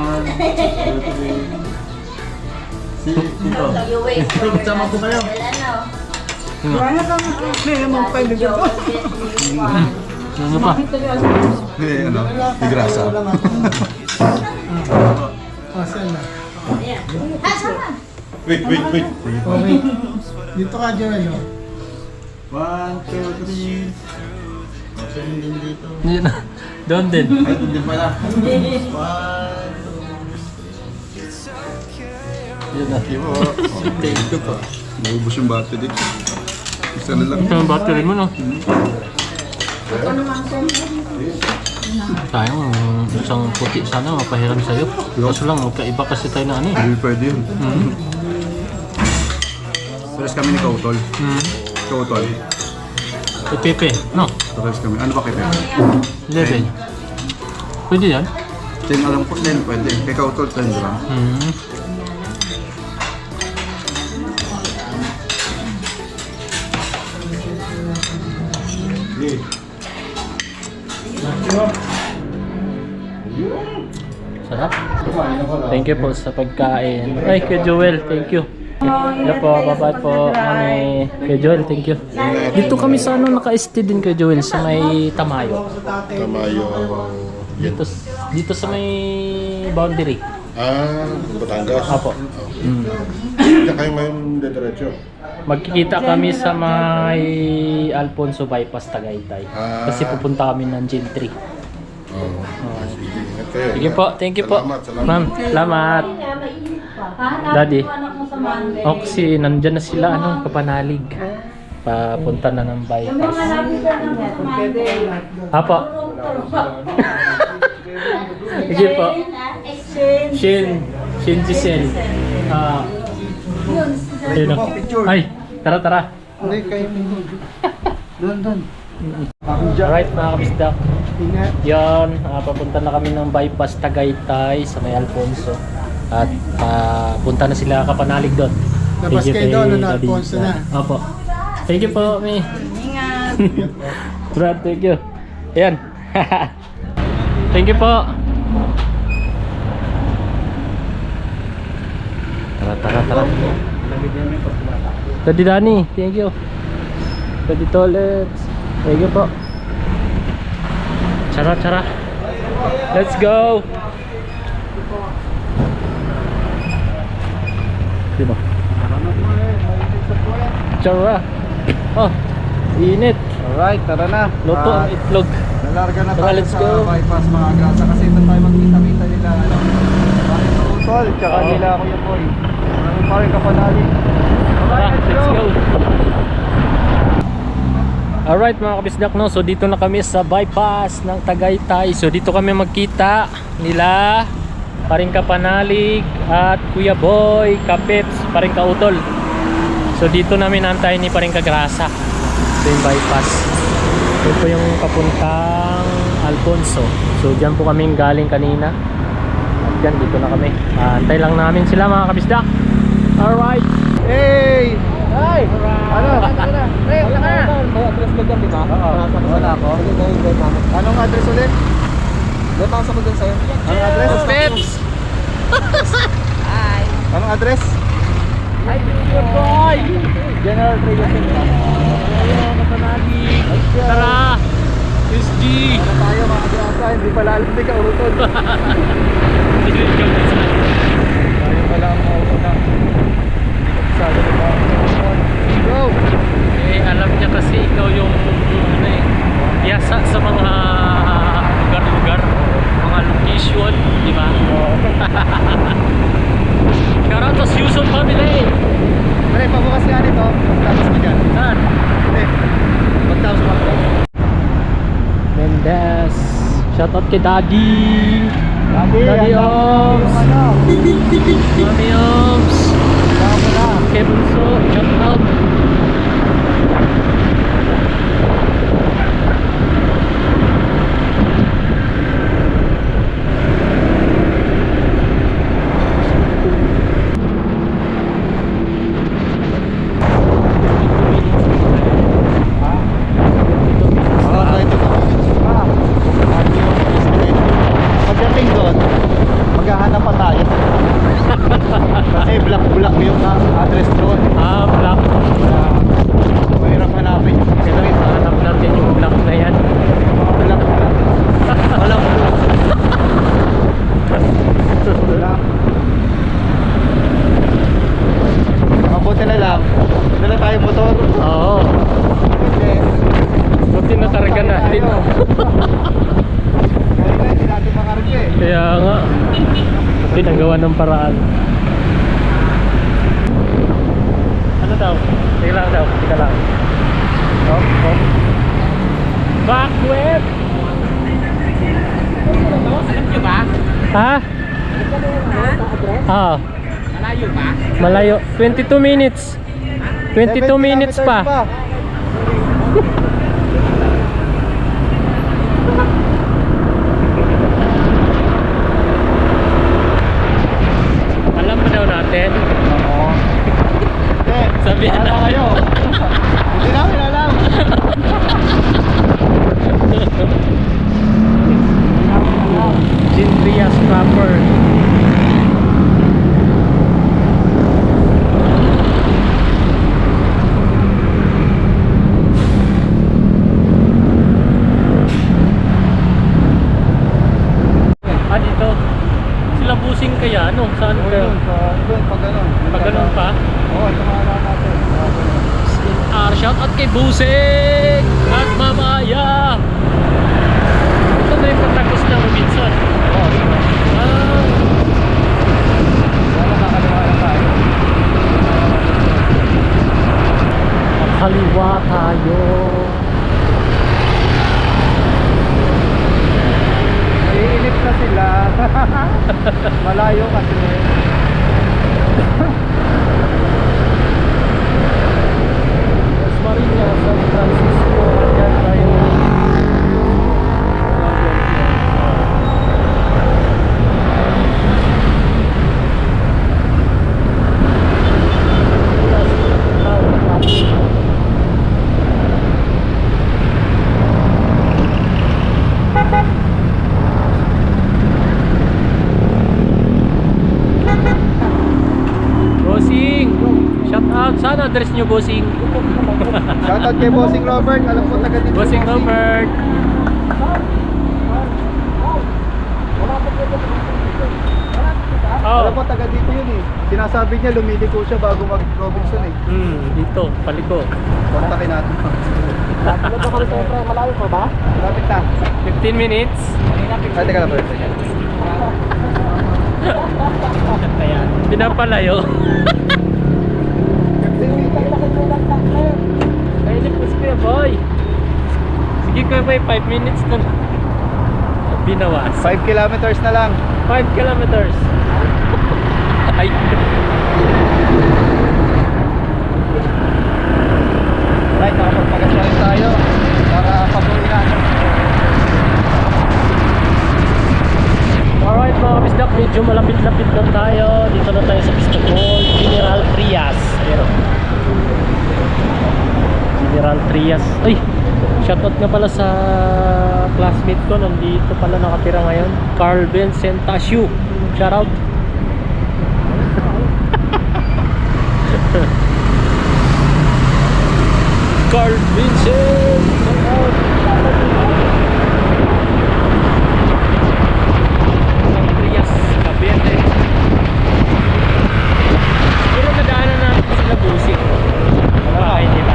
Speaker 7: You wait for your
Speaker 8: Sama po kayo.
Speaker 7: ano?
Speaker 3: Wala kang may mong pagdagat.
Speaker 7: Joel, get me one.
Speaker 1: Ano pa?
Speaker 8: Eh, ano? Tigrasa.
Speaker 7: Ayan. Ah, sama.
Speaker 8: Wait.
Speaker 2: Okay. Dito ka, Joel. Oh.
Speaker 8: 1, 2, 3. Dito.
Speaker 1: Hindi na. Doon din.
Speaker 8: Ay, hindi pala.
Speaker 1: Yun na.
Speaker 8: Thank you po. Naubos yung battery. Isa na lang.
Speaker 1: Ito yung battery mo no? Sayang, isang puti sana mapahiram sa'yo. Kaso lang, magkaiba kasi tayo na ano eh.
Speaker 8: Hindi pwede yun. Pares kami ni Kautol. Kautol.
Speaker 1: Pepe, no?
Speaker 8: Pares kami. Ano ba kayo?
Speaker 1: 11. Pwede yan?
Speaker 8: 10 alam ko 10 pwede. Kay Kautol 10 lang.
Speaker 1: Sarap. Thank you po sa pagkain. Ay, Kuya Joel, thank you. Hello po, bye-bye po. Kami, Kuya Joel, thank you. Dito kami sa ano, naka-stay din Kuya Joel, sa may Tamayo.
Speaker 8: Tamayo.
Speaker 1: Dito sa may boundary.
Speaker 8: Batangas.
Speaker 1: Apo.
Speaker 8: Diyan kayo ngayon dediretso.
Speaker 1: Magkikita kami sa may Alfonso Bypass Tagaytay. Kasi pupunta kami ng Gen 3.
Speaker 8: Oo. Sige, ingat kayo.
Speaker 1: Sige po, thank you po.
Speaker 8: Salamat.
Speaker 1: Ma'am, salamat. Daddy.
Speaker 6: Anak mo sa Monday.
Speaker 1: O kasi nandyan na sila, kapanalig. Papunta na ng bypass. Apo. Sige po. Shin Giselle. Ayun o. Ay, tara.
Speaker 2: Hindi, kayo. Doon.
Speaker 1: Alright mga kabisdak. Yan, papunta na kami ng bypass Tagaytay sa may Alfonso. At punta na sila kapanalig doon.
Speaker 2: Labas
Speaker 1: Thank you
Speaker 2: kayo
Speaker 1: kay
Speaker 2: doon,
Speaker 1: Daddy.
Speaker 2: Alfonso na.
Speaker 1: Opo. Thank you po, Mi.
Speaker 6: Ingat.
Speaker 1: Brad, thank you. Ayan. Thank you po. Tara. Daddy Danny, thank you. Daddy Tolets, thank you po. Tara. Let's go. Sino? Tara. Oh, init.
Speaker 2: Alright, tara na.
Speaker 1: Luto ang itlog.
Speaker 2: Nalarga na
Speaker 1: Tara,
Speaker 2: tayo
Speaker 1: let's
Speaker 2: sa
Speaker 1: go.
Speaker 2: bypass mga grasa kasi ito tayo magkita-kita nila Paring Utol, tsaka
Speaker 1: Oo.
Speaker 2: nila Kuya Boy. Paring Kapanali.
Speaker 1: Tara, let's go. Alright mga kabisdak, no? So dito na kami sa bypass ng Tagaytay. So dito kami magkita nila Paring Kapanalig at Kuya Boy, Kapips, Paring Kautol. So dito namin antay ni Paring Kagrasa. Ito yung bypass. Ito po yung papuntang Alfonso. So dyan po kaming galing kanina. At dyan, dito na kami. Antay lang namin sila mga kabisdak. Alright.
Speaker 2: Hey! Hi! Ano? Hey,
Speaker 1: Wala
Speaker 2: na!
Speaker 1: may address ka dyan, di ba?
Speaker 2: Oo, wala ako. Anong address ulit?
Speaker 1: May pasok ko dun sa'yo.
Speaker 2: Anong address?
Speaker 1: Peps!
Speaker 2: Anong address?
Speaker 1: Hi, Kuya Boy! General Trade Center. Ayun, Kapanalig. Tara! SG!
Speaker 2: Ano tayo mga grasa? Hindi pala alam di ka utol. Tayo pala ang mauna. Hindi ko pisado na ba? Go!
Speaker 1: Alam niya kasi ikaw yung yasa sa mga lugar-lugar, mga location, di ba? Shoutout sa Susan family!
Speaker 2: Pre, pabukas nga nito. Pagtapos mo dyan.
Speaker 1: Saan?
Speaker 2: Hindi. Pagtapos mo dyan.
Speaker 1: Mendes! Shoutout kay Daddy! Daddy
Speaker 2: ang
Speaker 1: Oms!
Speaker 2: ano?
Speaker 1: Mami Oms! Kay Bunso, shoutout!
Speaker 2: Pagdating doon, maghahanap pa tayo. Kasi black yung address doon.
Speaker 1: Black.
Speaker 2: Mahirap hanapin. Kasi rin
Speaker 1: Hanap natin yung black na yan.
Speaker 2: black. Walang blue. Black. Mabuti na lang. Dala tayo motor.
Speaker 1: Oo.
Speaker 2: Hindi.
Speaker 1: Buti na karga natin.
Speaker 2: Kaya hindi natin makarga eh.
Speaker 1: Kaya nga. Buti nagawa ng paraan. Ano daw? Teka lang daw. Teka lang. Hop. Backward! Alam nyo ba? Ha? Ah. Malayo ba? Malayo. 22 minutes. 22 minutes pa. Alam ba daw natin?
Speaker 2: Oo.
Speaker 1: Sabihan na kayo.
Speaker 2: Hindi namin alam.
Speaker 1: Gintrias proper. Dito. Sila Buso Busing kaya, ano? Saan kayo?
Speaker 2: Doon, pag ano.
Speaker 1: Pag ganun pa?
Speaker 2: Oo, ito mga natin.
Speaker 1: Shout out kay Busing at Mamaya. Ito na yung patagos na Robinson. Kaliwa tayo.
Speaker 2: Naiinip na sila. Malayo kasi.
Speaker 1: Las Marinas, San Francisco. Ayan tayo. Bossing! Shout out! Saan address nyo, Bossing?
Speaker 2: Shoutout kay Bossing Robert. Alam ko taga dito.
Speaker 1: Bossing Robert!
Speaker 2: Alam ko
Speaker 1: Oh,
Speaker 2: taga dito yun eh. Sinasabi niya lumiliko siya bago mag-Robinson eh.
Speaker 1: dito, paliko.
Speaker 2: Kontakin natin. Malayo pa ba? Lapit na.
Speaker 1: 15 minutes.
Speaker 2: Ay, teka lang.
Speaker 1: Pinapalayo. Kainip ko si Kuya Boy. Sige Kuya Boy, 5 minutes na. Binawas.
Speaker 2: 5 kilometers na lang.
Speaker 1: 5 kilometers. Ay.
Speaker 2: Right, nakapagpagasyahin tayo para pabuhin natin.
Speaker 1: Alright mga kabisdak, medyo malapit-lapit na tayo. Dito na tayo sa Pistacol, General Trias. Pero General Trias. Ay, shoutout nga pala sa classmate ko. Nandito pala nakatira ngayon. Carl Vincent Tashu. Shoutout. Carl Vincent. Shoutout. Trias, Cavite. Siguro nadaanan natin sila Busing. Bahay nila.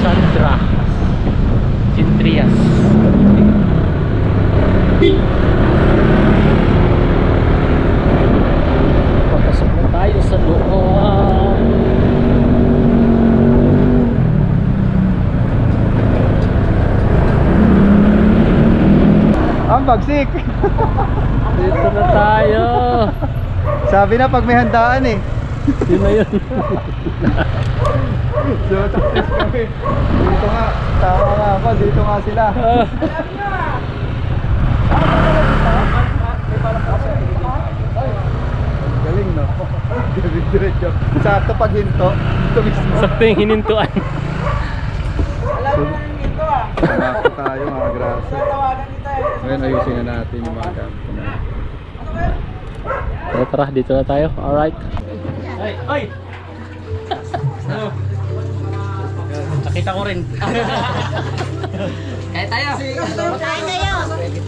Speaker 1: Sandra Cintrias. Papasok na tayo sa loob.
Speaker 2: Ang bagsik!
Speaker 1: Dito na tayo.
Speaker 2: Sabi na pag may handaan eh.
Speaker 1: Yun na yun.
Speaker 2: So, tapos kami. Dito nga. Tama nga ako. Dito nga sila. Galing no? Diretso. Sakto pag hinto. Ito mismo.
Speaker 1: Sakto yung hinintuan.
Speaker 2: Sakto tayo mga grasa. Ngayon ayusin na natin yung mga gamit na.
Speaker 1: So, tara, dito na tayo. Alright. Ay! Ay! Nakita ko rin.
Speaker 3: Kaya tayo.
Speaker 7: Kain kayo.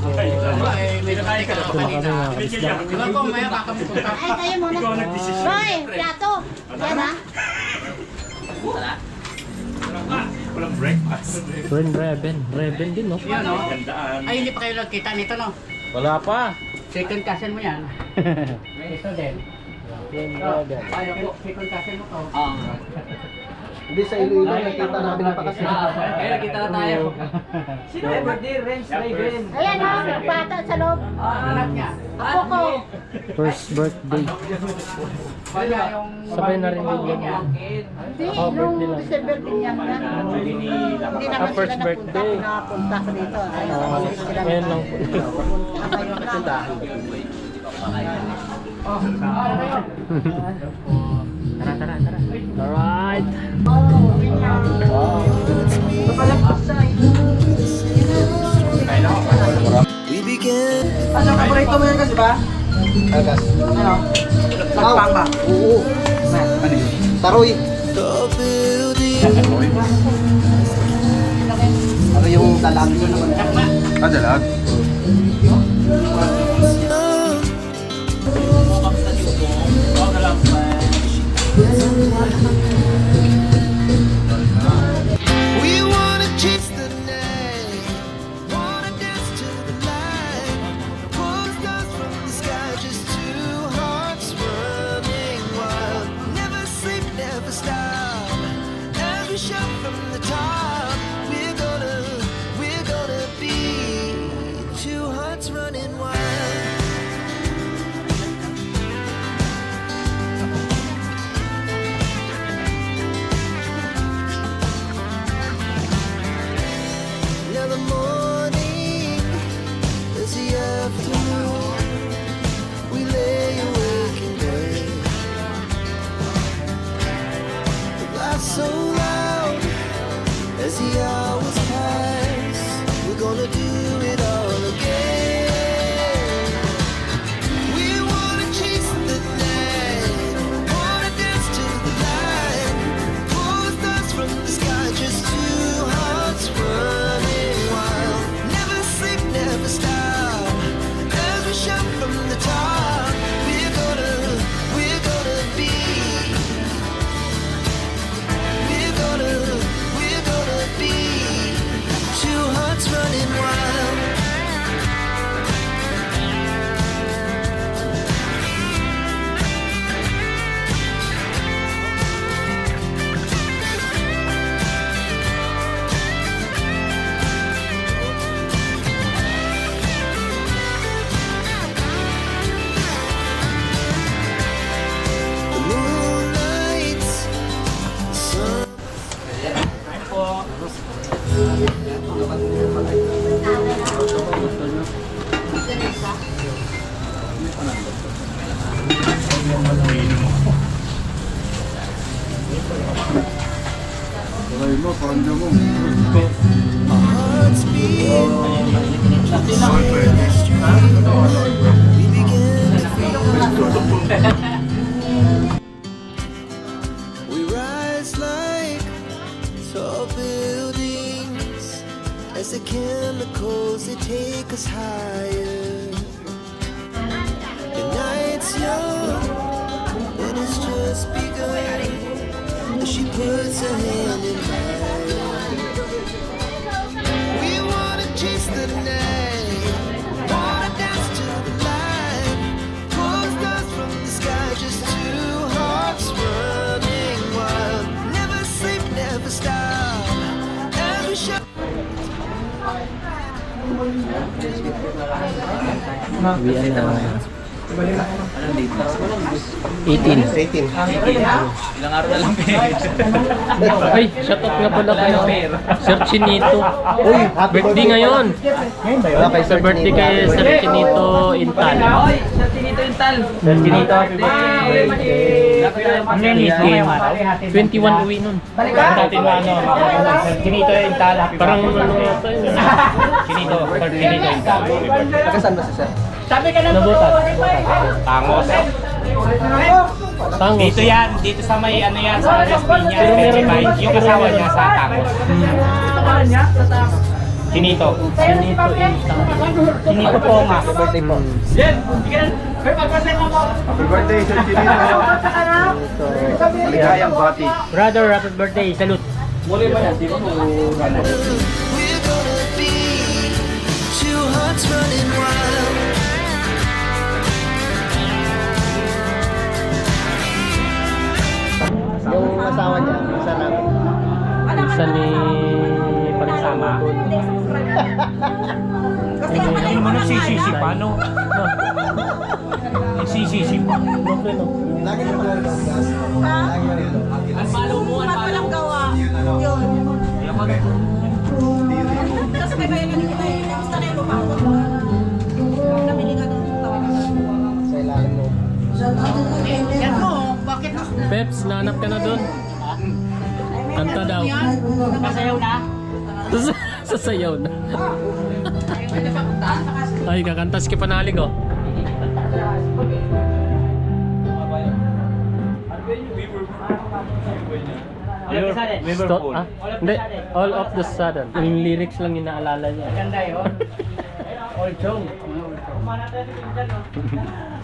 Speaker 7: Kain kayo muna. Boy, plato. Yan ha.
Speaker 1: Reben din, no?
Speaker 3: Yan o. Ay, hindi pa kayo nagkita nito, no?
Speaker 1: Wala pa.
Speaker 3: Second cousin mo yan. Ito din. Ayaw ko, second cousin mo to.
Speaker 2: Hindi sa Iloilo nakita natin pa kasi.
Speaker 3: Kaya nakita na tayo. Sino yung birthday? Renz Raven.
Speaker 7: Ayan ha, bata sa loob.
Speaker 3: Anak niya.
Speaker 7: Ako ko.
Speaker 1: First birthday.
Speaker 3: Kaya yung...
Speaker 1: Sabay na rin din yan.
Speaker 7: Hindi,
Speaker 1: Oh,
Speaker 7: nung
Speaker 1: birthday lang.
Speaker 7: December din yan na. Hindi naman sila
Speaker 1: First birthday.
Speaker 7: napunta ko dito.
Speaker 1: Ngayon lang po.
Speaker 7: Ngayon lang.
Speaker 1: Tara. Alright.
Speaker 3: Ano, paborito mo yan kasi ba?
Speaker 2: Agas.
Speaker 3: Ano? Nagpamba.
Speaker 2: Oo. Ano yun? Taroy.
Speaker 8: Ah, dalag.
Speaker 9: We wanna chase the night, wanna dance to the light, pull stars from the sky, just two hearts running wild. Never sleep, never stop, as we shout from the top. We're gonna be two hearts running wild. Now the morning is the afternoon. We lay awake in bed. The laughs so loud as the hours pass. We're gonna do it all again. We wanna chase the night, wanna dance to the light, pull the stars from the sky, just two hearts running wild. Never sleep, never stop, as we shout from the top. We're gonna be, we're gonna be two hearts running wild. The moonlight, sun.
Speaker 8: Aray mo, parang dyan mo.
Speaker 9: Hearts beat. We begin to feel. We rise like tall buildings as the chemicals they take us higher. The night's young and it's just begun as she puts her hand in mine. We wanna chase the night, wanna dance to the light, pull stars from the sky, just two hearts running wild. Never sleep, never stop, as we shout.
Speaker 1: Uwian na. 18.
Speaker 10: Ilang araw na lang,
Speaker 1: Ay, shout out nga pala kayo. Sir Chinito. Uy, birthday ngayon. Sa birthday kay Sir Chinito Intal.
Speaker 10: Sir Chinito Intal.
Speaker 1: Sir Chinito, happy birthday. 21 uwi nun.
Speaker 10: Chinito Intal, happy
Speaker 1: Parang ano yata yun.
Speaker 10: Chinito, Sir Chinito Intal.
Speaker 8: Saan ba si sir?
Speaker 1: Nabutan.
Speaker 10: Tangos.
Speaker 1: Tangos.
Speaker 10: Dito yan, dito sa may ano yan, sa Las Piñas, Pecibay. Yung asawa niya sa Tangos. Chinito.
Speaker 1: Chinito Intal.
Speaker 10: Chinito po nga.
Speaker 1: Birthday po.
Speaker 8: Happy birthday, Sir Chinito. Maligayang bati.
Speaker 1: Brother, happy birthday. Salute.
Speaker 9: We're gonna be two hearts running wild.
Speaker 2: Yung asawa niya, isa lang.
Speaker 1: Isa ni Pagsama.
Speaker 10: Ano naman ang sisisi pa, no? Sisisi pa.
Speaker 2: Lagi naman ang gas. Lagi naman.
Speaker 10: Ang malumuan,
Speaker 6: Walang gawa. Yun. Kasi may bayan na kita eh. Gusto na yung lupa ko. Nabili ka ng tawag.
Speaker 2: Sa ilalim mo.
Speaker 6: Yan mo, bakit ako?
Speaker 1: Peps, nahanap ka na doon. Kanta daw.
Speaker 10: Kasayaw na?
Speaker 1: Sasayaw na. Ay, kakanta si Panalig oh. Liverpool. Hindi, all of the sudden. Yung lyrics lang yung naalala niya.
Speaker 10: Ganda yun. Old song.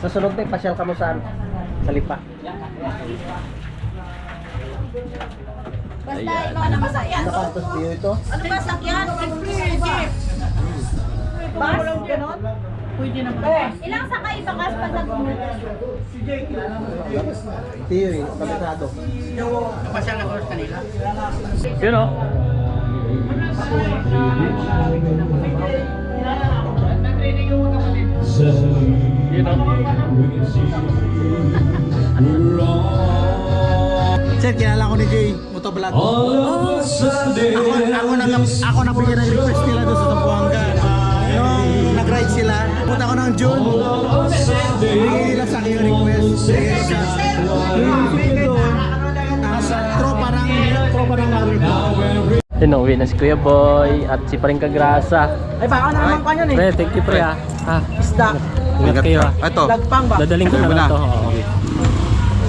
Speaker 2: Sa sunod na, pasyal ka mo saan? Sa Lipa.
Speaker 3: Basta ikaw na masaya.
Speaker 2: Nakantos tiyo ito?
Speaker 3: Ano ba sakyan? Jeep. Bus? Ganon? Pwede naman. Ilang sakay ba kas pag nag-move?
Speaker 2: Tiyo eh, kabisado.
Speaker 10: Pasyal na course kanila.
Speaker 1: Yun o. Yun o.
Speaker 2: Sir, kilala ko ni Jay, Motovlog. Ako nabigyan ng request nila doon sa Zamboanga. Nung nag-ride sila, punta ko ng June. Bigyan nila sa akin yung request. Bigyan siya. Tapos tropa ng namin.
Speaker 1: Inuwi na si Kuya Boy at si Paring Kagrasa.
Speaker 2: Ay, baka na naman pa yun
Speaker 1: Pre, thank you pre ah.
Speaker 2: Isda.
Speaker 1: Ingat kayo ah.
Speaker 8: Ito.
Speaker 2: Lagpang ba?
Speaker 1: Dadaling ko na lang to. Oo, okay.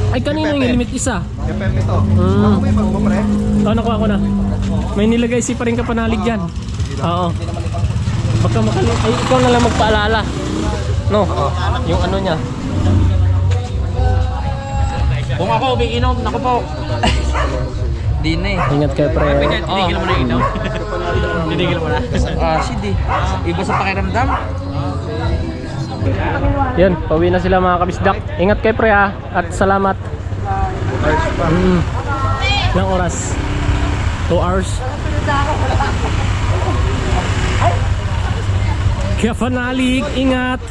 Speaker 1: Ay, kanino yung limit isa?
Speaker 8: Yung Pepe to. Ako may magpapare.
Speaker 1: Oo, nakuha ko na. May nilagay si Paring Kapanalig dyan. Oo. Baka ay, ikaw na lang magpaalala. No? Yung ano niya.
Speaker 10: Kung ako umiinom, naku po. Di na eh.
Speaker 1: Ingat kayo pre.
Speaker 10: Tinigil mo na yung inom. Tinigil mo na. Acid eh. Iba sa pakiramdam.
Speaker 1: Yun, pauwi na sila mga kabisdak. Ingat kayo pre ah. At salamat. Ilang oras? 2 hours. Kaya Panalig, ingat.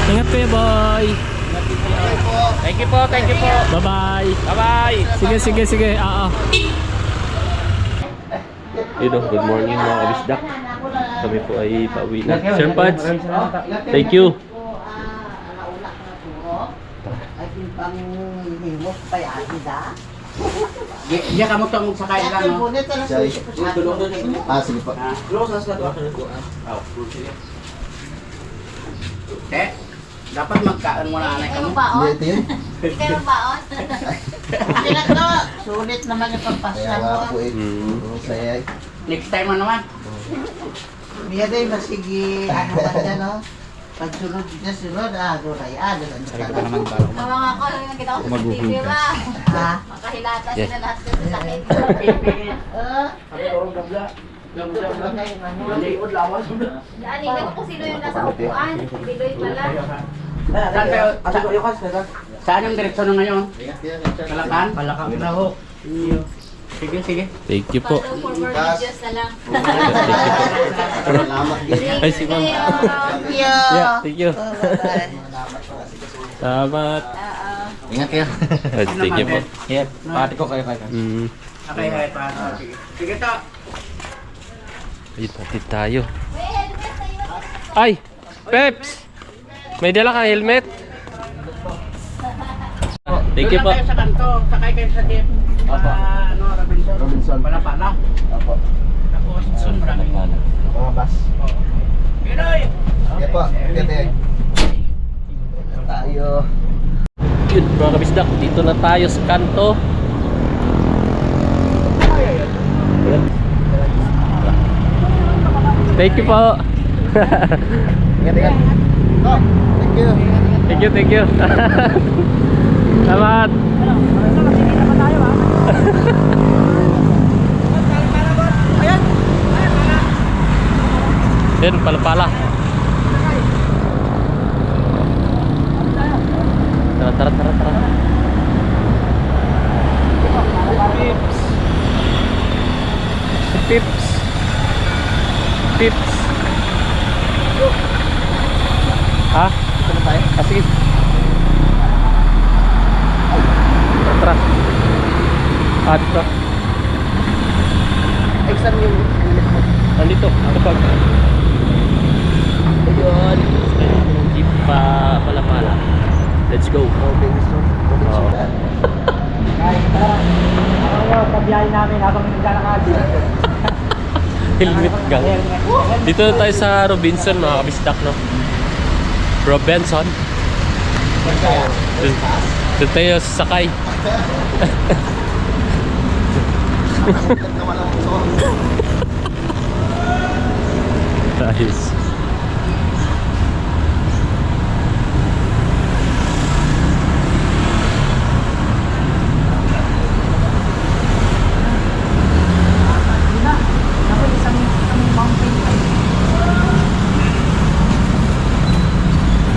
Speaker 1: Ingat kayo boy.
Speaker 10: Thank you po, thank you po.
Speaker 1: Bye-bye.
Speaker 10: Bye-bye.
Speaker 1: Sige. Ito, good morning mga kabisdak. Kami po ay pauwi na. Sir Pads, thank you.
Speaker 10: Diyan ka mo itong sakay lang, no?
Speaker 2: Sige po.
Speaker 10: Dapat magkaan mo na anay ka mo.
Speaker 3: Baon? Ikaw baon? Sila to. Sulit naman yung pagpasya mo.
Speaker 10: Next time mo naman.
Speaker 2: Biya din, masigi, ano ba dyan, no? Pagsunod na sunod, gulay,
Speaker 3: Mga ko, yung kita ko sa TV ba? Makahilata sila lahat sa sakit. Daanin ko kung sino yung nasa upuan. Biloy pala.
Speaker 10: Saan kayo? Saan yung direksyon na ngayon? Palakan? Palakan na ho. Sige.
Speaker 1: Thank you po.
Speaker 3: For more videos na lang.
Speaker 1: Ay, si ma'am. Yeah, thank you. Salamat.
Speaker 10: Ingat kayo.
Speaker 1: Thank you po.
Speaker 10: Yeah, pati ko kayo. Okay, sige to.
Speaker 1: Ayun, patid tayo. Ay! Peps! May dala kang helmet? Thank you po.
Speaker 10: Doon lang tayo sa kanto, sakay kayo sa jeep. Robinson. Pala.
Speaker 2: Opo.
Speaker 10: Tapos, maraming
Speaker 2: Mga bus.
Speaker 10: Pinoy!
Speaker 2: Sige po, tayo.
Speaker 1: Yun, mga kabisdak, dito na tayo sa kanto. Thank you po.
Speaker 2: Ingat. Thank you.
Speaker 1: Salamat. Yan, pala. Tara. Pips. Ha?
Speaker 2: Ano tayo?
Speaker 1: Sige. Tara. Dito.
Speaker 2: Exam yung helmet mo.
Speaker 1: Nandito. Ito pa. Ayun. Jeep pa pala. Let's go.
Speaker 2: Robinson.
Speaker 10: Pabiyahin namin habang naglalakad.
Speaker 1: Helmet gang. Dito na tayo sa Robinson mga kabisdak, no? Robinson. Doon tayo sasakay. Nice.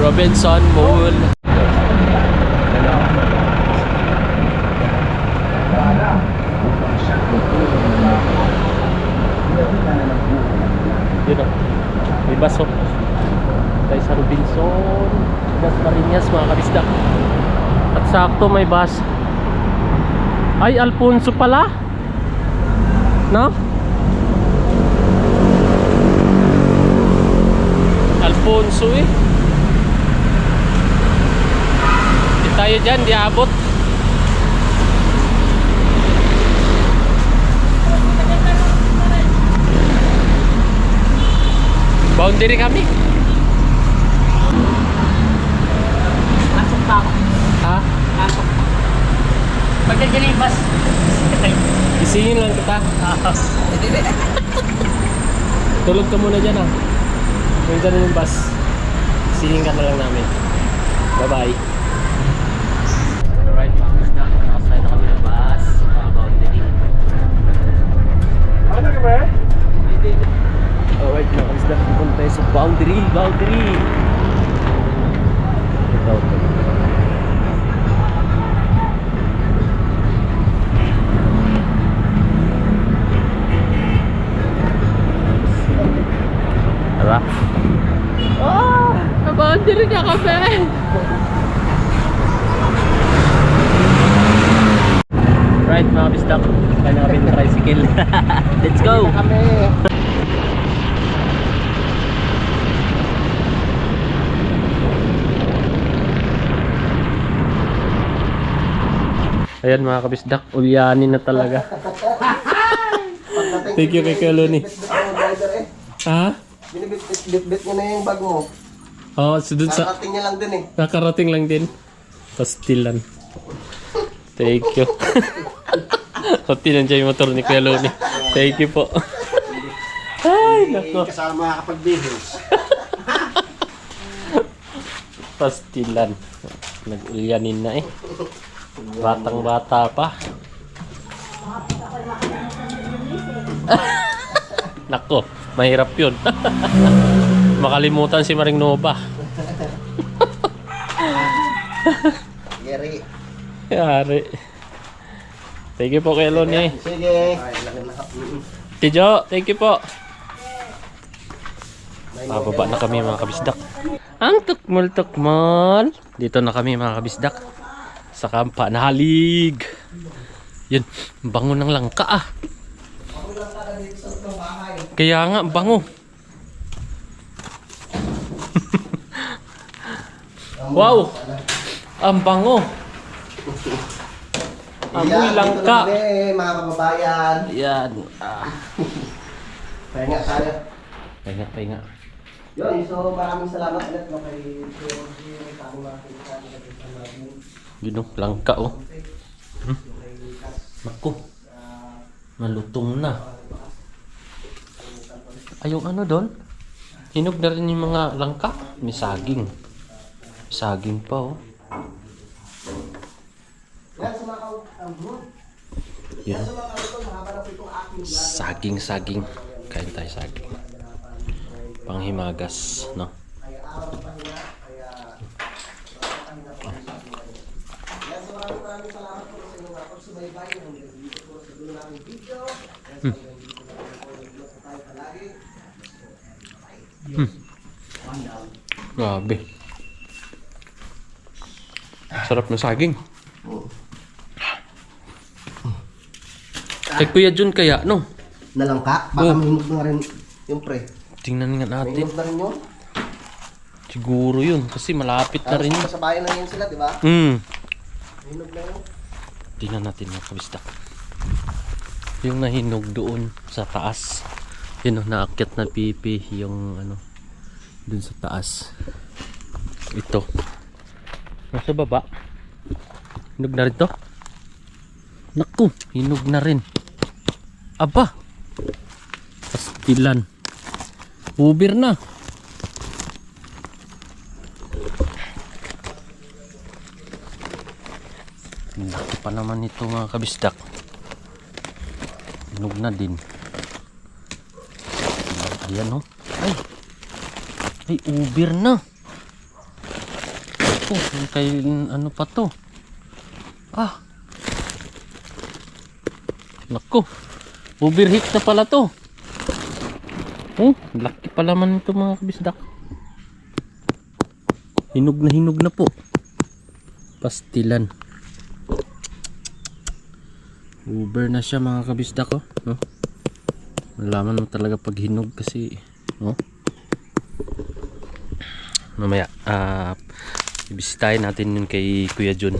Speaker 1: Robinson Mall. Yun o. May baso. Tayo sa Robinson. Das Marinas mga kabisdak. At sakto may bus. Ay, Alfonso pala. No? Alfonso eh. Di tayo dyan, di abot. Boundary kami.
Speaker 10: Pasok pa ako.
Speaker 1: Ha?
Speaker 10: Pasok. Pagkakita yung bus.
Speaker 1: Isingin lang kita. Tulog ka muna dyan ha. Kung dyan yung bus, isingin ka na lang namin. Bye-bye. Alright mga kasda, nakasay na kami ng bus. Boundary.
Speaker 2: Ano ka ba?
Speaker 1: Alright mga kasda, pupunta tayo sa boundary. Boundary! Ito. Tara. Oh! Boundary na kami! Right mga bisdak, kaya na kami ng tricycle. Let's go! Ayan mga kabisdak, ulyanin na talaga. Thank you kay Kaloni. Ha?
Speaker 2: Binibit mo na yung bag mo.
Speaker 1: Oo, so dun sa...
Speaker 2: Nakarating niya lang din eh.
Speaker 1: Nakarating lang din. Pastilan. Thank you. Pati nandiyan yung motor ni Kaloni. Thank you po. Ay, nako.
Speaker 2: Kasama kapag bihos.
Speaker 1: Pastilan. Nag-ulyanin na eh. Batang bata pa. Nako, mahirap yun. Makalimutan si Maring Nova.
Speaker 2: Gary.
Speaker 1: Yari. Thank you po kay Loni.
Speaker 2: Sige.
Speaker 1: Tijo, thank you po. Mababa na kami mga kabisdak. Ang tukmol-tukmol. Dito na kami mga kabisdak. Sa Kampa Nahalig. Yun, bango ng langka ah. Kaya nga, bango. Wow! Ang bango. Amoy langka.
Speaker 2: Mga kababayan.
Speaker 1: Yan.
Speaker 2: Pahinga tayo.
Speaker 1: Pahinga.
Speaker 2: Yun, so maraming salamat ulit no, kay
Speaker 1: Yun o, langka oh. Naku. Malutong na. Ay, yung ano doon? Hinog na rin yung mga langka. May saging. Saging pa oh. Yun. Saging. Kain tayo saging. Panghimagas, no? Grabe. Sarap na saging. Kay Kuya Jun kaya, no?
Speaker 2: Nalangka? Baka mahinog na rin yung pre.
Speaker 1: Tingnan nga natin.
Speaker 2: Mahinog na rin yun.
Speaker 1: Siguro yun, kasi malapit na rin yun.
Speaker 2: Sa bayan na yun sila, di ba? Mahinog na yun.
Speaker 1: Tingnan natin mga kabisdak. Yung nahinog doon sa taas. Yun o, naakyat na pipi yung ano, dun sa taas. Ito. Nasa baba. Hinog na rin to. Naku, hinog na rin. Aba. Pastilan. Uber na. Laki pa naman ito mga kabisdak. Hinog na din. Ayan oh. Ay, uber na. Oh, kay ano pa to? Ah. Naku. Overheat na pala to. Oh, laki pala man ito mga kabisdak. Hinog na po. Pastilan. Uber na siya mga kabisdak oh. Oh. Malaman mo talaga pag hinog kasi oh. Mamaya ibisitahin natin yun kay Kuya John.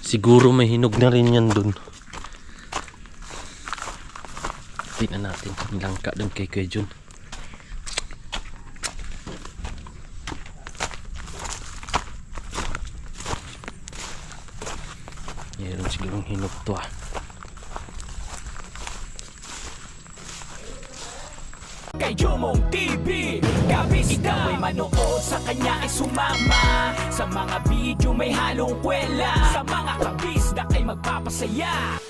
Speaker 1: Siguro may hinog na rin yan dun. Tingnan natin yung langka dun kay Kuya John. Meron sigurong hinog to ah.
Speaker 5: Kay Jomong TV, kabisda may manood, sa kanya ay sumama. Sa mga video may halong kwela, sa mga kabisda ay magpapasaya.